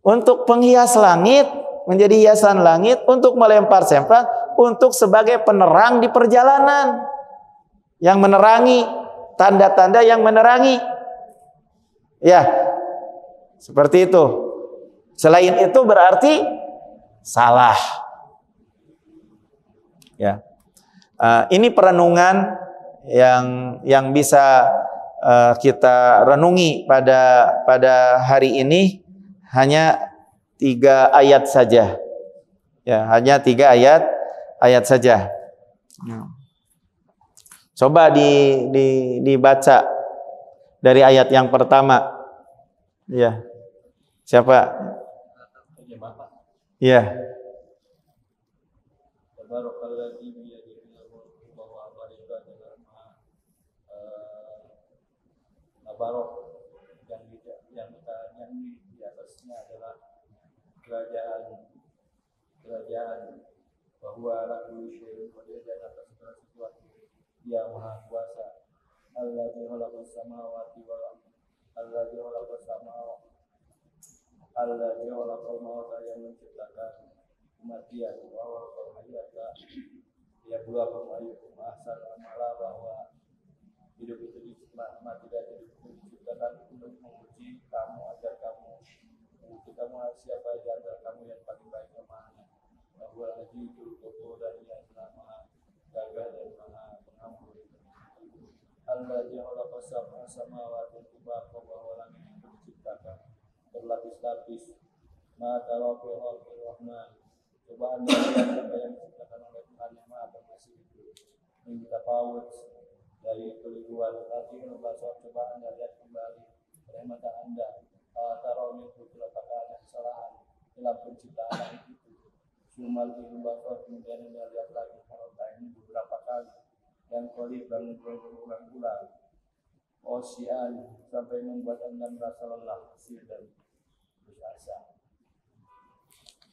Untuk penghias langit, menjadi hiasan langit, untuk melempar semprot, untuk sebagai penerang di perjalanan, yang menerangi, tanda-tanda yang menerangi. Ya, seperti itu. Selain itu berarti salah. Ya, ini perenungan yang bisa kita renungi pada hari ini, hanya 3 ayat saja. Ya, hanya 3 ayat saja. Coba dibaca dari ayat yang pertama. Ya. Siapa? Ya. Tabarakalladzi biyadihi al-mulku wa huwa ala kulli syai'in qadir. Yang di atasnya adalah kerajaan bahwa ala kulli syai'in qadir, dan atas segala sesuatu Dia Maha Kuasa. Alladzi khalaqas samawati wal ardh, alladzi khalaqal mauta, yang menciptakan kematian, wa khalaqal hayata liyabluwakum ayyukum ahsanu amala, bahwa hidup itu mati dan hidup itu diciptakan untuk menguji kamu, agar kamu menguji kamu siapa di antara kamu yang paling baik amalnya. Bahwa Al-Azizul Ghafur, dan Yang Maha Gagah dan Maha Pengampun. Alladzi khalaqas sab'a samawati tibaqa, bahwa langit itu diciptakan berlapis-lapis. Ma tara fi khalqir rahman, coba Anda lihat apa yang diciptakan oleh Tuhan yang Maha Pengasih itu. Minta paut dari keliruan, tapi basar, coba Anda lihat kembali rahmatan Anda. Tara min kutul, apakah ada kesalahan dalam penciptaan langit itu. Sumal ilmu basar, kemudian Anda lihat lagi harta ini beberapa kali, dan kali berulang-ulang. Osian, sampai membuat Anda merasa lelah, kesir dan putus asa.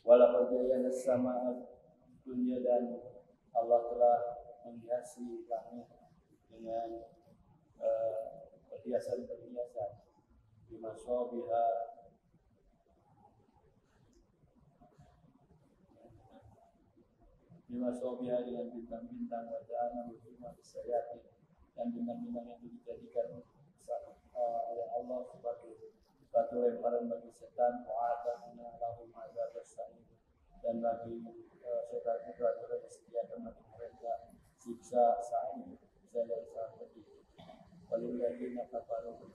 Walaupun jaya sama dunia, dan Allah telah menghiasi langit dengan perhiasan-perhiasan, bimasobiha dengan bintang-bintang, wajahana berjumlah sayati, dan bintang-bintang yang dijadikan oleh Allah sebagai batu lemparan bagi setan, wa'adana lahum adzabas sa'ir, dan bagi setan itu adalah disediakan bagi mereka siksa sa'ir, siksa yang sangat pedih. Walilladzina kafaru.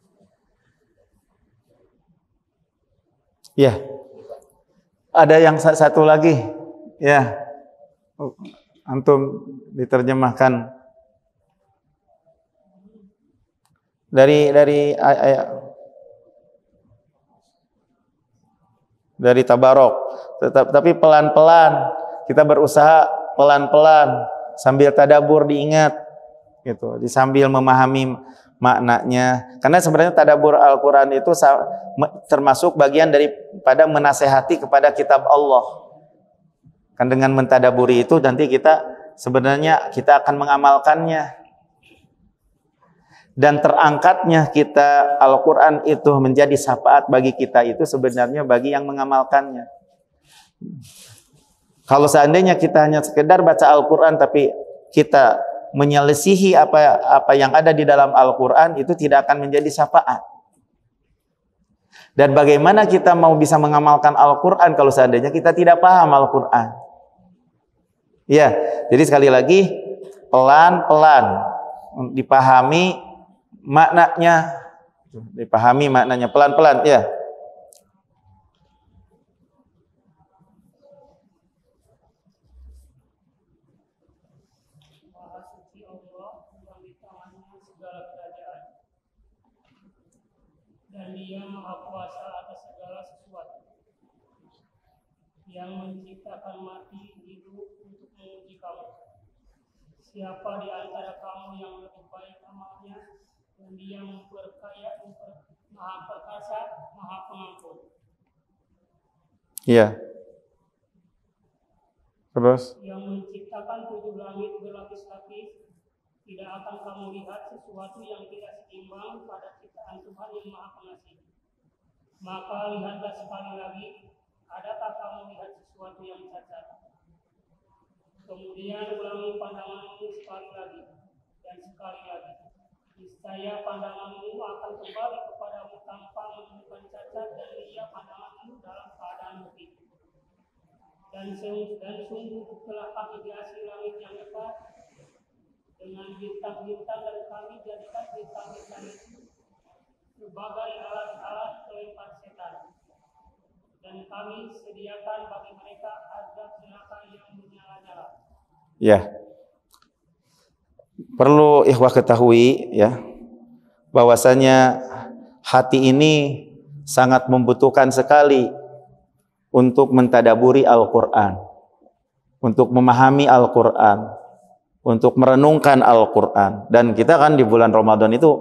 Ya. Ada yang satu lagi. Ya. Antum diterjemahkan dari Tabarok. Tapi pelan-pelan, kita berusaha pelan-pelan sambil tadabbur, diingat gitu, sambil memahami maknanya. Karena sebenarnya tadabbur Al-Qur'an itu termasuk bagian daripada menasehati kepada kitab Allah. Kan dengan mentadaburi itu nanti kita akan mengamalkannya. Dan terangkatnya kita Al-Quran itu menjadi syafaat bagi kita itu sebenarnya bagi yang mengamalkannya. Kalau seandainya kita hanya sekedar baca Al-Quran tapi kita menyelisihi apa yang ada di dalam Al-Quran, itu tidak akan menjadi syafaat. Dan bagaimana kita mau bisa mengamalkan Al-Quran kalau seandainya kita tidak paham Al-Quran? Ya, jadi sekali lagi pelan-pelan dipahami maknanya, pelan-pelan ya. Maha suci Allah yang di tangannya segala kerajaan, dan Dia Maha Kuasa atas segala sesuatu, yang menciptakan mati hidup untuk menguji kamu. Siapa di antara kamu yang lebih baik amalnya, dan Dia memperkaya, maha perkasa, maha pengampun. Iya. Terus? Yang menciptakan 7 langit berlapis-lapis, tidak akan kamu lihat sesuatu yang tidak seimbang pada ciptaan Tuhan yang Maha Pengasih. Maka lihatlah sekali lagi, adakah kamu lihat sesuatu yang cacat? Kemudian ulangi pandanganmu sekali lagi dan sekali lagi. Niscaya pandanganmu akan kembali kepadamu tanpa menemukan cacat, dan ia pandanganmu dalam keadaan begitu. Dan sungguh telah kami hiasi langit yang dekat dengan bintang-bintang, dan kami jadikan bintang-bintang itu sebagai alat-alat pelempar setan. Dan kami sediakan bagi mereka azab neraka yang menyala-nyala. Ya. Perlu ikhwah ketahui ya, bahwasanya hati ini sangat membutuhkan sekali untuk mentadaburi Al-Qur'an, untuk memahami Al-Qur'an, untuk merenungkan Al-Qur'an. Dan kita kan di bulan Ramadan itu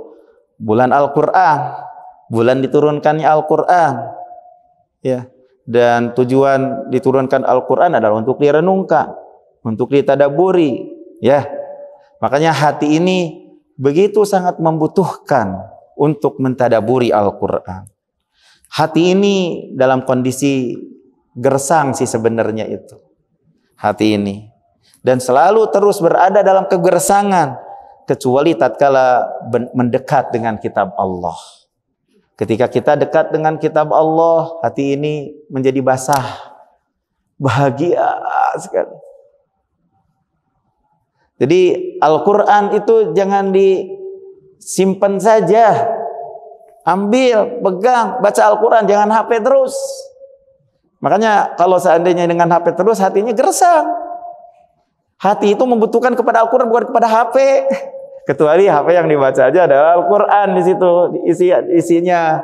bulan Al-Qur'an, bulan diturunkannya Al-Qur'an. Ya. Dan tujuan diturunkan Al-Qur'an adalah untuk direnungkan, untuk ditadaburi, ya. Makanya hati ini begitu sangat membutuhkan untuk mentadaburi Al-Qur'an. Hati ini dalam kondisi gersang sih sebenarnya itu. Hati ini. Dan selalu terus berada dalam kegersangan kecuali tatkala mendekat dengan kitab Allah. Ketika kita dekat dengan kitab Allah, hati ini menjadi basah, bahagia sekali. Jadi Al-Quran itu jangan disimpan saja. Ambil, pegang, baca Al-Quran, jangan HP terus. Makanya kalau seandainya dengan HP terus, hatinya gersang. Hati itu membutuhkan kepada Al-Quran, bukan kepada HP. Kecuali HP yang dibaca aja adalah Al-Quran di situ isinya.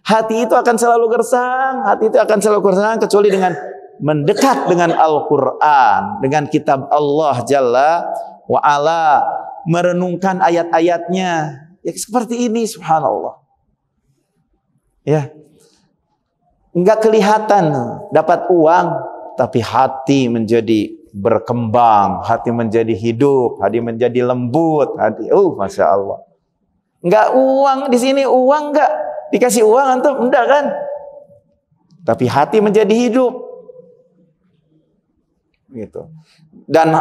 Hati itu akan selalu gersang, hati itu akan selalu gersang kecuali dengan mendekat dengan Al-Quran, dengan kitab Allah Jalla wa Ala, merenungkan ayat-ayatnya. Ya seperti ini, subhanallah. Ya. Enggak kelihatan dapat uang, tapi hati menjadi berkembang, hati menjadi hidup, hati menjadi lembut, hati, masya Allah. Enggak uang di sini, uang enggak dikasih uang antum, enggak kan? Tapi hati menjadi hidup, gitu. Dan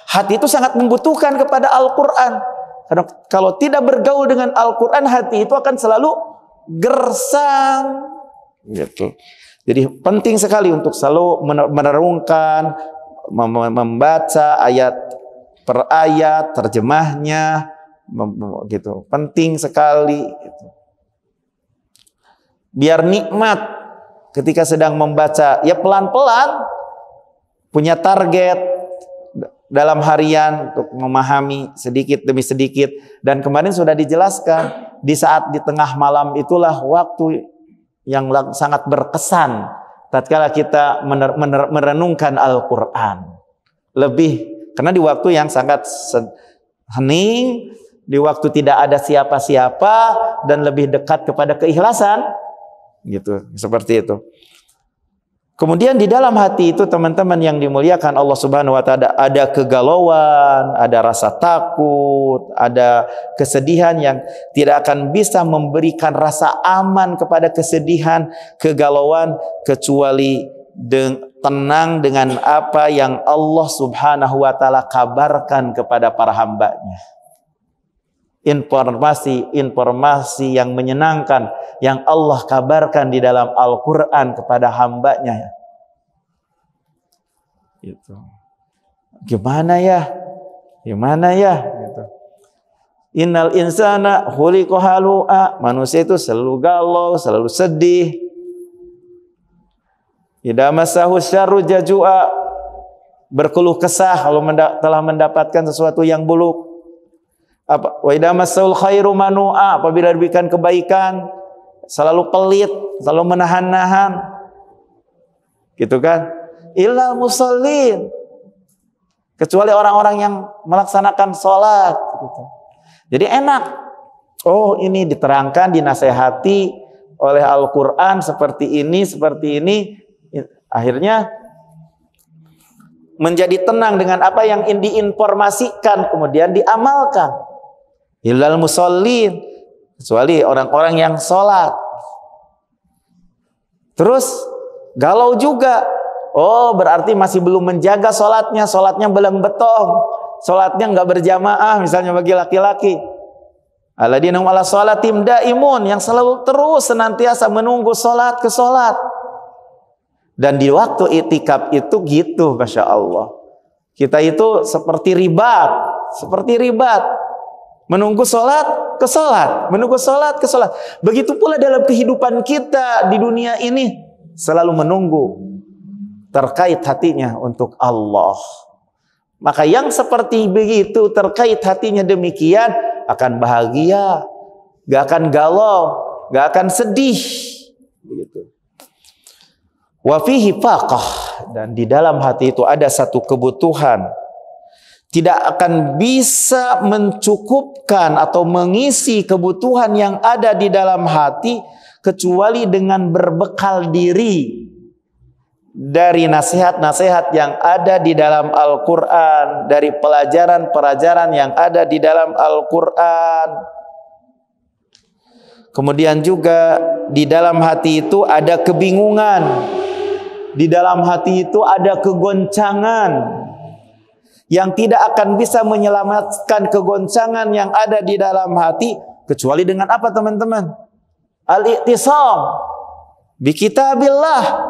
hati itu sangat membutuhkan kepada Al-Quran. Karena kalau tidak bergaul dengan Al-Quran, hati itu akan selalu gersang, gitu. Jadi penting sekali untuk selalu merenungkan, membaca ayat per ayat, terjemahnya, gitu. Penting sekali, gitu. Biar nikmat ketika sedang membaca, ya pelan-pelan, punya target dalam harian untuk memahami sedikit demi sedikit. Dan kemarin sudah dijelaskan, di saat di tengah malam itulah waktu yang sangat berkesan tatkala kita merenungkan Al-Quran. Lebih, karena di waktu yang sangat hening, di waktu tidak ada siapa-siapa, dan lebih dekat kepada keikhlasan, gitu, seperti itu. Kemudian di dalam hati itu teman-teman yang dimuliakan Allah Subhanahu wa taala, ada kegalauan, ada rasa takut, ada kesedihan yang tidak akan bisa memberikan rasa aman kepada kesedihan, kegalauan, kecuali tenang dengan apa yang Allah Subhanahu wa taala kabarkan kepada para hambanya. Informasi yang menyenangkan yang Allah kabarkan di dalam Al-Quran kepada hambanya. Gitu. Gimana ya? Gitu. Innal insana khuliqa halu'a. Manusia itu selalu galau, selalu sedih. Idza massahu syarru jazua. Berkeluh kesah kalau telah mendapatkan sesuatu yang buruk. Wa idza massaul khairu manu'a, apabila diberikan kebaikan selalu pelit, selalu menahan-nahan, gitu kan? Illa musallin, kecuali orang-orang yang melaksanakan sholat, gitu. Jadi enak Oh, ini diterangkan, dinasehati oleh Al-Quran seperti ini, seperti ini. Akhirnya menjadi tenang dengan apa yang diinformasikan, kemudian diamalkan. Illal musallin, kecuali orang-orang yang sholat. Terus galau juga. Oh, berarti masih belum menjaga sholatnya. Sholatnya belang betong, sholatnya nggak berjamaah, misalnya bagi laki-laki. Alladzina hum ala sholatim daimun, yang selalu terus senantiasa menunggu sholat ke sholat. Dan di waktu itikaf itu gitu, Masya Allah. Kita itu seperti ribat. Menunggu sholat ke sholat, menunggu sholat ke sholat. Begitu pula dalam kehidupan kita di dunia ini, selalu menunggu terkait hatinya untuk Allah. Maka yang seperti begitu, terkait hatinya demikian, akan bahagia, gak akan galau, gak akan sedih. Begitu. Wa fihi faqah, dan di dalam hati itu ada satu kebutuhan. Tidak akan bisa mencukupkan atau mengisi kebutuhan yang ada di dalam hati kecuali dengan berbekal diri dari nasihat-nasihat yang ada di dalam Al-Quran, dari pelajaran-pelajaran yang ada di dalam Al-Quran. Kemudian juga di dalam hati itu ada kebingungan, di dalam hati itu ada kegoncangan, yang tidak akan bisa menyelamatkan kegoncangan yang ada di dalam hati kecuali dengan apa, teman-teman? Al-i'tisam bi kitabillah,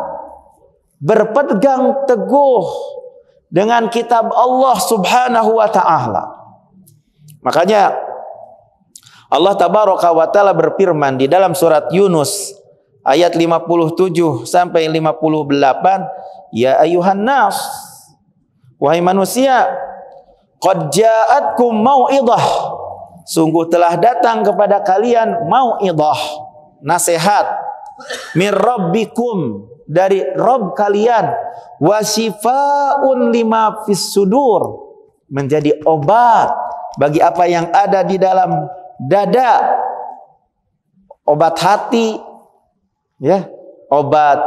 berpegang teguh dengan kitab Allah Subhanahu wa ta'ala. Makanya Allah Tabaraka wa ta'ala berfirman di dalam surat Yunus ayat 57 sampai 58, ya ayuhan nas, wahai manusia, qad ja'atkum mau'idhah, sungguh telah datang kepada kalian mau'idhah, nasihat, min rabbikum, dari Rabb kalian, wa shifaa'un lima fis sudur, menjadi obat bagi apa yang ada di dalam dada, obat hati, ya, obat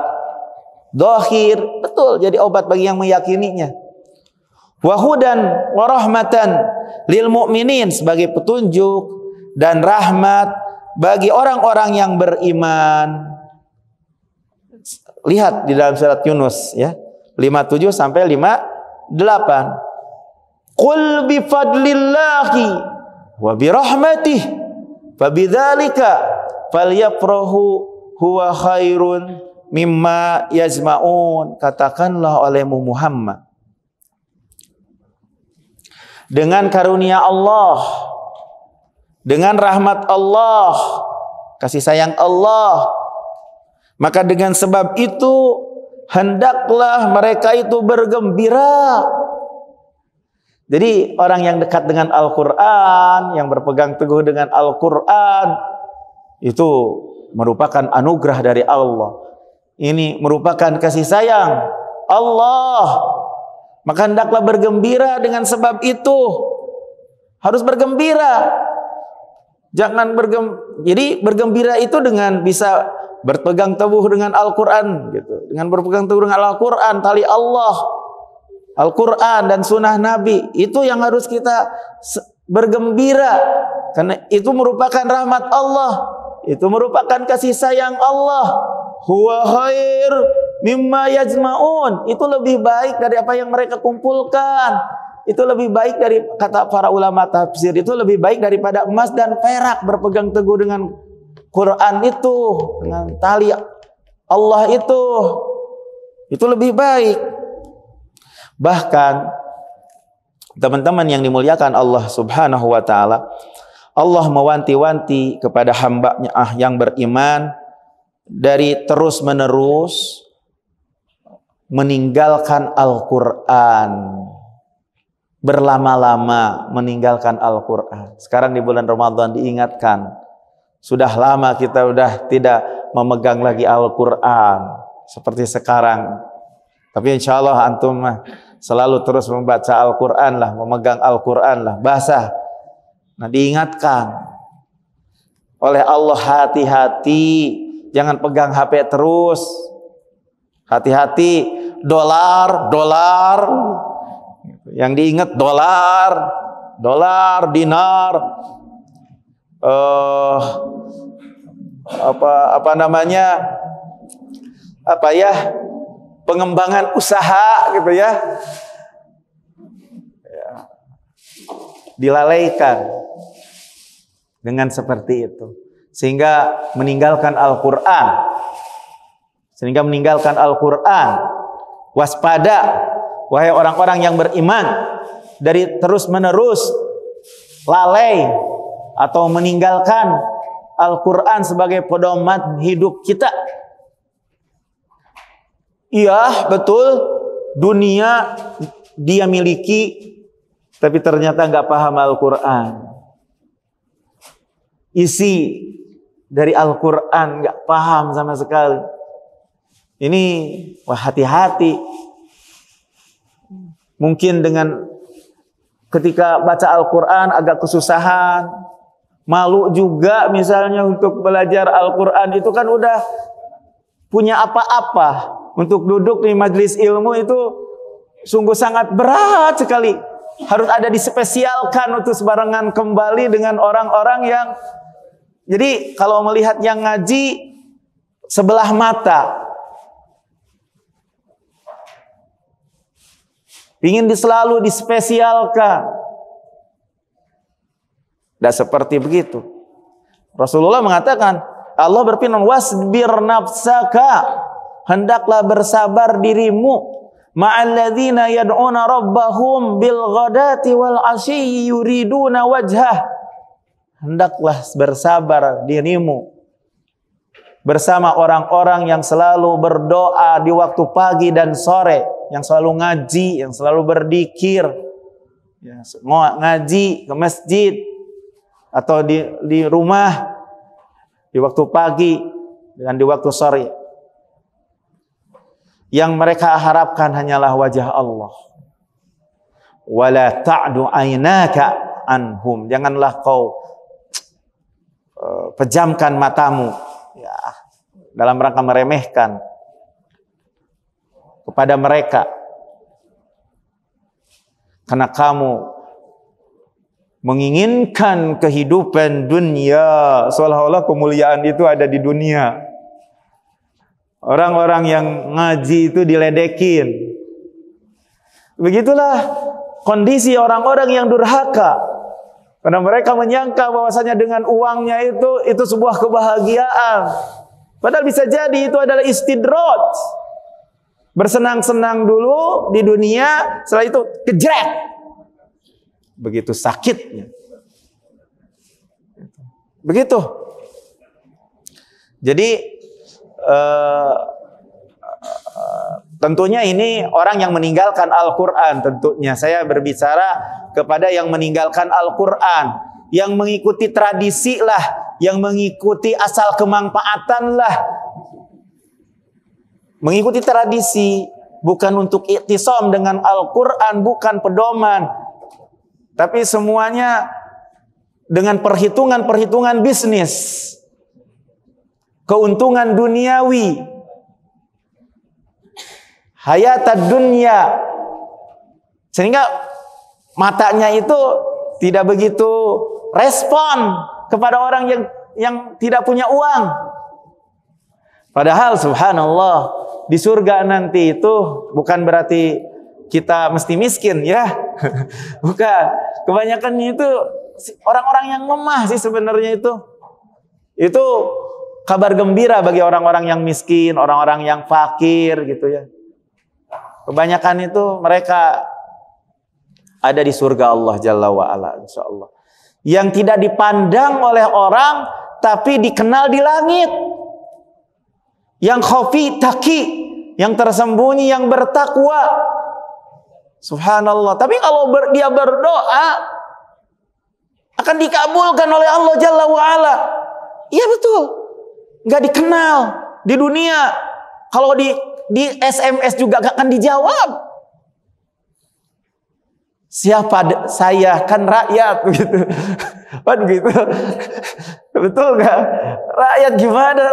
dohir, betul, jadi obat bagi yang meyakininya. Wa hudan wa rahmatan lil mu'minin, sebagai petunjuk dan rahmat bagi orang-orang yang beriman. Lihat di dalam surat Yunus ya, 57 sampai 58. Qul bi fadlillahi wa bi rahmatih fabidzalika falyafrahu huwa khairun mimma yajma'un. Katakanlah olehmu Muhammad, dengan karunia Allah, dengan rahmat Allah, kasih sayang Allah, maka dengan sebab itu hendaklah mereka itu bergembira. Jadi orang yang dekat dengan Al-Quran, yang berpegang teguh dengan Al-Quran, itu merupakan anugerah dari Allah. Ini merupakan kasih sayang Allah. Maka hendaklah bergembira dengan sebab itu. Harus bergembira. Jadi bergembira itu dengan bisa berpegang teguh dengan Al-Quran, gitu. Dengan berpegang teguh dengan Al-Quran, tali Allah, Al-Quran dan sunnah Nabi, itu yang harus kita bergembira, karena itu merupakan rahmat Allah, itu merupakan kasih sayang Allah. Huwa khair mimma yajma'un, itu lebih baik dari apa yang mereka kumpulkan. Itu lebih baik dari, kata para ulama tafsir, itu lebih baik daripada emas dan perak. Berpegang teguh dengan Quran itu, dengan tali Allah itu lebih baik. Bahkan teman-teman yang dimuliakan Allah Subhanahu wa ta'ala, Allah mewanti-wanti kepada hambanya yang beriman dari terus-menerus meninggalkan Al-Quran, berlama-lama meninggalkan Al-Quran. Sekarang di bulan Ramadan diingatkan, sudah lama kita sudah tidak memegang lagi Al-Quran seperti sekarang. Tapi insya Allah antum selalu terus membaca Al-Quran lah, memegang Al-Quran lah, basah. Nah, diingatkan. oleh Allah, hati-hati, jangan pegang HP terus. Hati-hati, dolar, yang diingat dolar, dinar, pengembangan usaha gitu ya, dilalaikan dengan seperti itu, sehingga meninggalkan Al-Quran. Waspada, wahai orang-orang yang beriman, dari terus-menerus lalai atau meninggalkan Al-Quran sebagai pedoman hidup kita. Iya, betul, dunia dia miliki, tapi ternyata nggak paham Al-Quran. Isi dari Al-Quran nggak paham sama sekali. Ini wah, hati-hati. Mungkin dengan ketika baca Al-Quran agak kesusahan, malu juga misalnya untuk belajar Al-Quran, itu kan udah punya apa-apa. Untuk duduk di majelis ilmu itu sungguh sangat berat sekali. Harus ada dispesialkan untuk sebarengan kembali dengan orang-orang yang, jadi kalau melihat yang ngaji sebelah mata, ingin selalu dispesialkan. Dan seperti begitu. Rasulullah mengatakan, Allah berfirman, wasbir nafsaka, hendaklah bersabar dirimu, ma'alladzina yad'una rabbahum bil ghadati wal asyi yuriduna wajhah. Hendaklah bersabar dirimu bersama orang-orang yang selalu berdoa di waktu pagi dan sore, yang selalu ngaji, yang selalu berzikir, ya, ngaji ke masjid atau di rumah di waktu pagi dan di waktu sore. Yang mereka harapkan hanyalah wajah Allah. Wala ta'du aynaka anhum. Janganlah kau pejamkan matamu, ya, dalam rangka meremehkan kepada mereka, karena kamu menginginkan kehidupan dunia, seolah-olah kemuliaan itu ada di dunia. Orang-orang yang ngaji itu diledekin. Begitulah kondisi orang-orang yang durhaka, karena mereka menyangka bahwasanya dengan uangnya itu sebuah kebahagiaan. Padahal bisa jadi itu adalah istidraj. Bersenang-senang dulu di dunia, setelah itu kejret. Begitu sakitnya. Begitu. Jadi tentunya ini orang yang meninggalkan Al-Quran. Tentunya saya berbicara kepada yang meninggalkan Al-Quran, yang mengikuti tradisi lah, yang mengikuti asal kemanfaatan lah, mengikuti tradisi, bukan untuk iktisam dengan Al-Quran, bukan pedoman, tapi semuanya dengan perhitungan-perhitungan bisnis, keuntungan duniawi, hayatad dunya, sehingga matanya itu tidak begitu respon kepada orang yang tidak punya uang. Padahal subhanallah, di surga nanti itu bukan berarti kita mesti miskin ya. Bukan. Kebanyakan itu orang-orang yang lemah sih sebenarnya itu. Itu kabar gembira bagi orang-orang yang miskin, orang-orang yang fakir gitu ya. Kebanyakan itu mereka ada di surga Allah Jalla wa'ala, insyaallah. Yang tidak dipandang oleh orang, tapi dikenal di langit. Yang khafi taqi, yang tersembunyi, yang bertakwa. Subhanallah. Tapi kalau dia berdoa, akan dikabulkan oleh Allah Jalla wa'ala. Iya betul. Nggak dikenal di dunia. Kalau di SMS juga gak akan dijawab. Siapa saya, kan rakyat gitu. Kan gitu. Betul nggak? Rakyat gimana?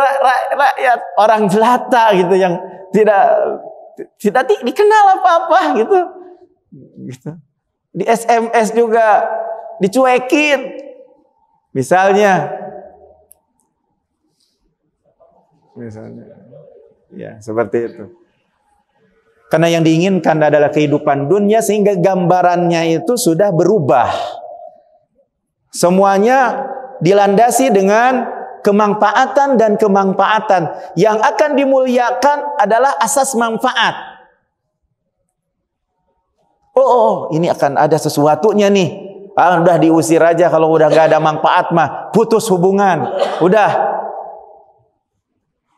Rakyat orang jelata gitu yang tidak dikenal apa-apa gitu. Di SMS juga dicuekin. Misalnya, ya seperti itu. Karena yang diinginkan adalah kehidupan dunia, sehingga gambarannya itu sudah berubah. Semuanya dilandasi dengan kemanfaatan dan kemanfaatan. Yang akan dimuliakan adalah asas manfaat. Oh, ini akan ada sesuatunya nih. Udah diusir aja, kalau udah gak ada manfaat mah putus hubungan. Udah.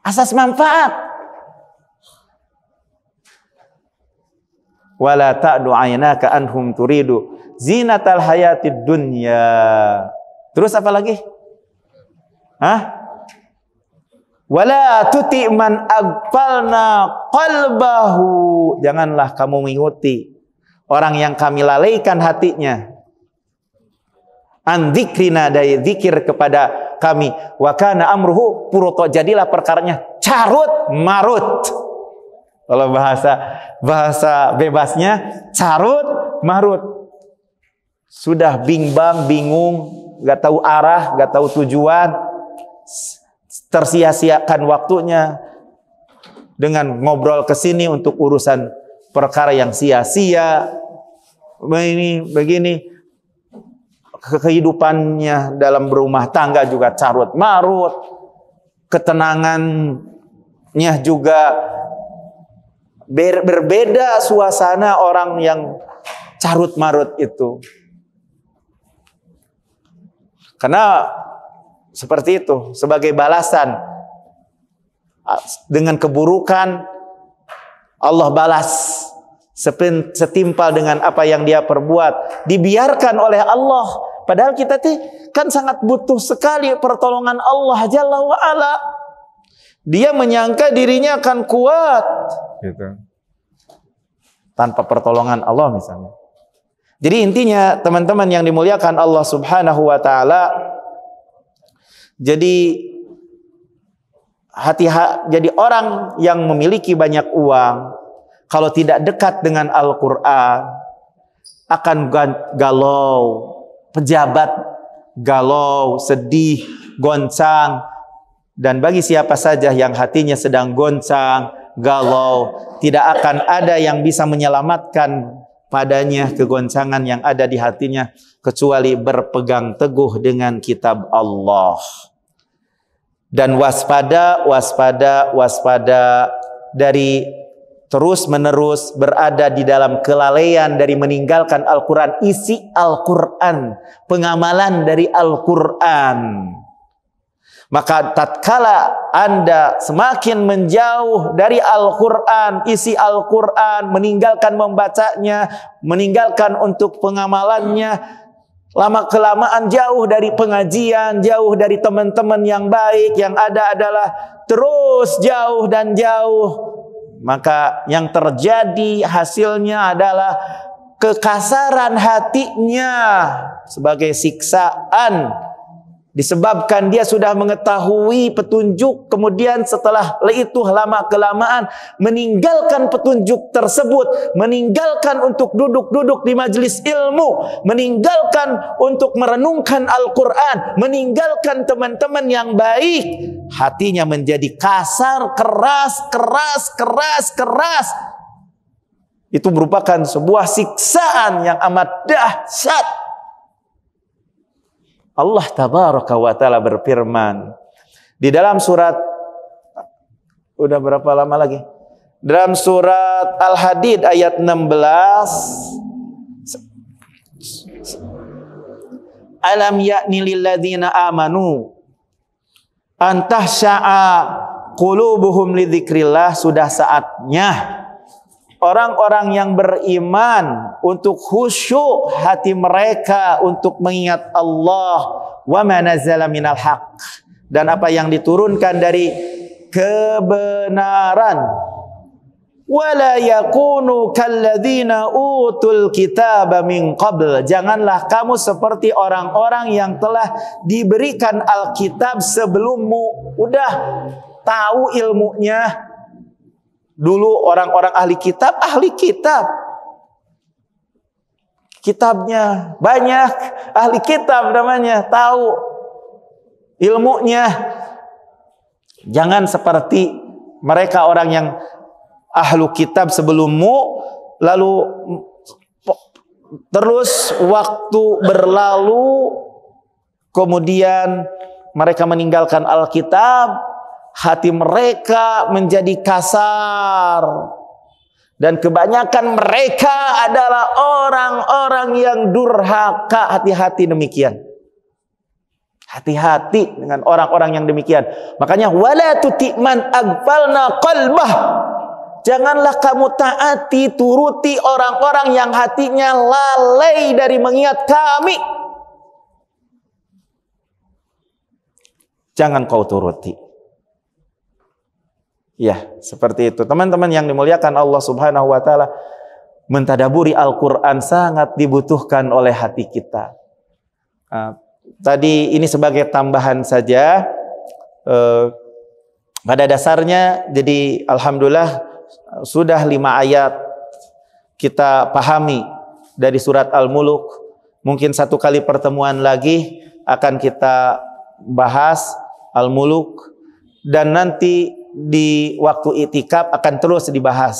Asas manfaat. Wala ta'du 'ainaka anhum turidu zinatal hayatid dunya. Terus apa lagi? Wala tuti man aghfalna qalbahu. Janganlah kamu mengikuti orang yang kami lalaikan hatinya. An dzikrina, dari zikir kepada kami. Wa kana amruhu furuta, jadilah perkaranya carut marut. Kalau bahasa bebasnya carut marut. Sudah bimbang, bingung, gak tahu arah, gak tahu tujuan, tersia-siakan waktunya dengan ngobrol ke sini untuk urusan perkara yang sia-sia. Begini kehidupannya dalam berumah tangga juga carut marut, ketenangannya juga berbeda suasana orang yang carut marut itu. Karena seperti itu, sebagai balasan dengan keburukan, Allah balas setimpal dengan apa yang dia perbuat. Dibiarkan oleh Allah, padahal kita kan sangat butuh sekali pertolongan Allah Jalla wa Ala. Dia menyangka dirinya akan kuat gitu, tanpa pertolongan Allah misalnya. Jadi intinya teman-teman yang dimuliakan Allah Subhanahu wa taala, jadi jadi orang yang memiliki banyak uang, kalau tidak dekat dengan Al-Qur'an akan galau, pejabat galau, sedih, goncang. Dan bagi siapa saja yang hatinya sedang goncang, galau, tidak akan ada yang bisa menyelamatkan padanya kegoncangan yang ada di hatinya kecuali berpegang teguh dengan kitab Allah. Dan waspada dari terus-menerus berada di dalam kelalaian dari meninggalkan Al-Quran, isi Al-Quran, pengamalan dari Al-Quran. Maka tatkala Anda semakin menjauh dari Al-Quran, isi Al-Quran, meninggalkan membacanya, meninggalkan untuk pengamalannya, lama-kelamaan jauh dari pengajian, jauh dari teman-teman yang baik, yang ada adalah terus jauh dan jauh. Maka yang terjadi hasilnya adalah kekasaran hatinya sebagai siksaan. Disebabkan dia sudah mengetahui petunjuk, kemudian setelah itu lama-kelamaan meninggalkan petunjuk tersebut, meninggalkan untuk duduk-duduk di majelis ilmu, meninggalkan untuk merenungkan Al-Quran, meninggalkan teman-teman yang baik. Hatinya menjadi kasar, keras. Itu merupakan sebuah siksaan yang amat dahsyat. Allah tabaraka wa ta'ala berfirman di dalam surat, udah berapa lama lagi? Dalam surat Al-Hadid ayat 16. Alam ya'ni lilladzina amanu an tahsya'a qulubuhum lidzikrillah. Sudah saatnya orang-orang yang beriman untuk khusyuk hati mereka untuk mengingat Allah, wa ma nazala minal haq, dan apa yang diturunkan dari kebenaran. wala yakunu kalladzina utul kitaba min qabl. Janganlah kamu seperti orang-orang yang telah diberikan Alkitab sebelummu. Udah tahu ilmunya. Dulu orang-orang ahli kitab, kitabnya banyak, ahli kitab namanya, tahu ilmunya. Jangan seperti mereka orang yang ahlu kitab sebelummu, lalu terus waktu berlalu, kemudian mereka meninggalkan Alkitab, hati mereka menjadi kasar. Dan kebanyakan mereka adalah orang-orang yang durhaka. Hati-hati demikian. Hati-hati dengan orang-orang yang demikian. Makanya wala tuti man aghfalna qalbah. Janganlah kamu taati, turuti orang-orang yang hatinya lalai dari mengingat kami. Jangan kau turuti. Ya, seperti itu. Teman-teman yang dimuliakan Allah Subhanahu wa taala, mentadaburi Al-Qur'an sangat dibutuhkan oleh hati kita. Tadi ini sebagai tambahan saja. Pada dasarnya, jadi alhamdulillah sudah 5 ayat kita pahami dari surat Al-Muluk. Mungkin satu kali pertemuan lagi akan kita bahas Al-Muluk, dan nanti di waktu itikaf akan terus dibahas.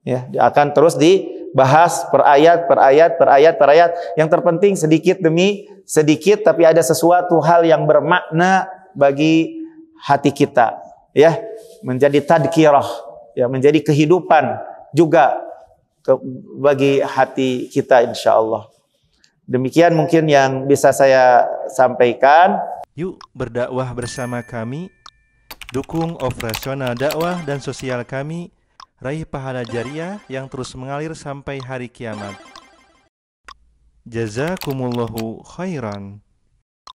Ya, akan terus dibahas per ayat. Yang terpenting sedikit demi sedikit, tapi ada sesuatu hal yang bermakna bagi hati kita. Ya, menjadi tadkirah, ya, menjadi kehidupan juga bagi hati kita, insyaallah. Demikian mungkin yang bisa saya sampaikan. Yuk berdakwah bersama kami. Dukung operasional dakwah dan sosial kami, raih pahala jariah yang terus mengalir sampai hari kiamat. Jazakumullahu khairan.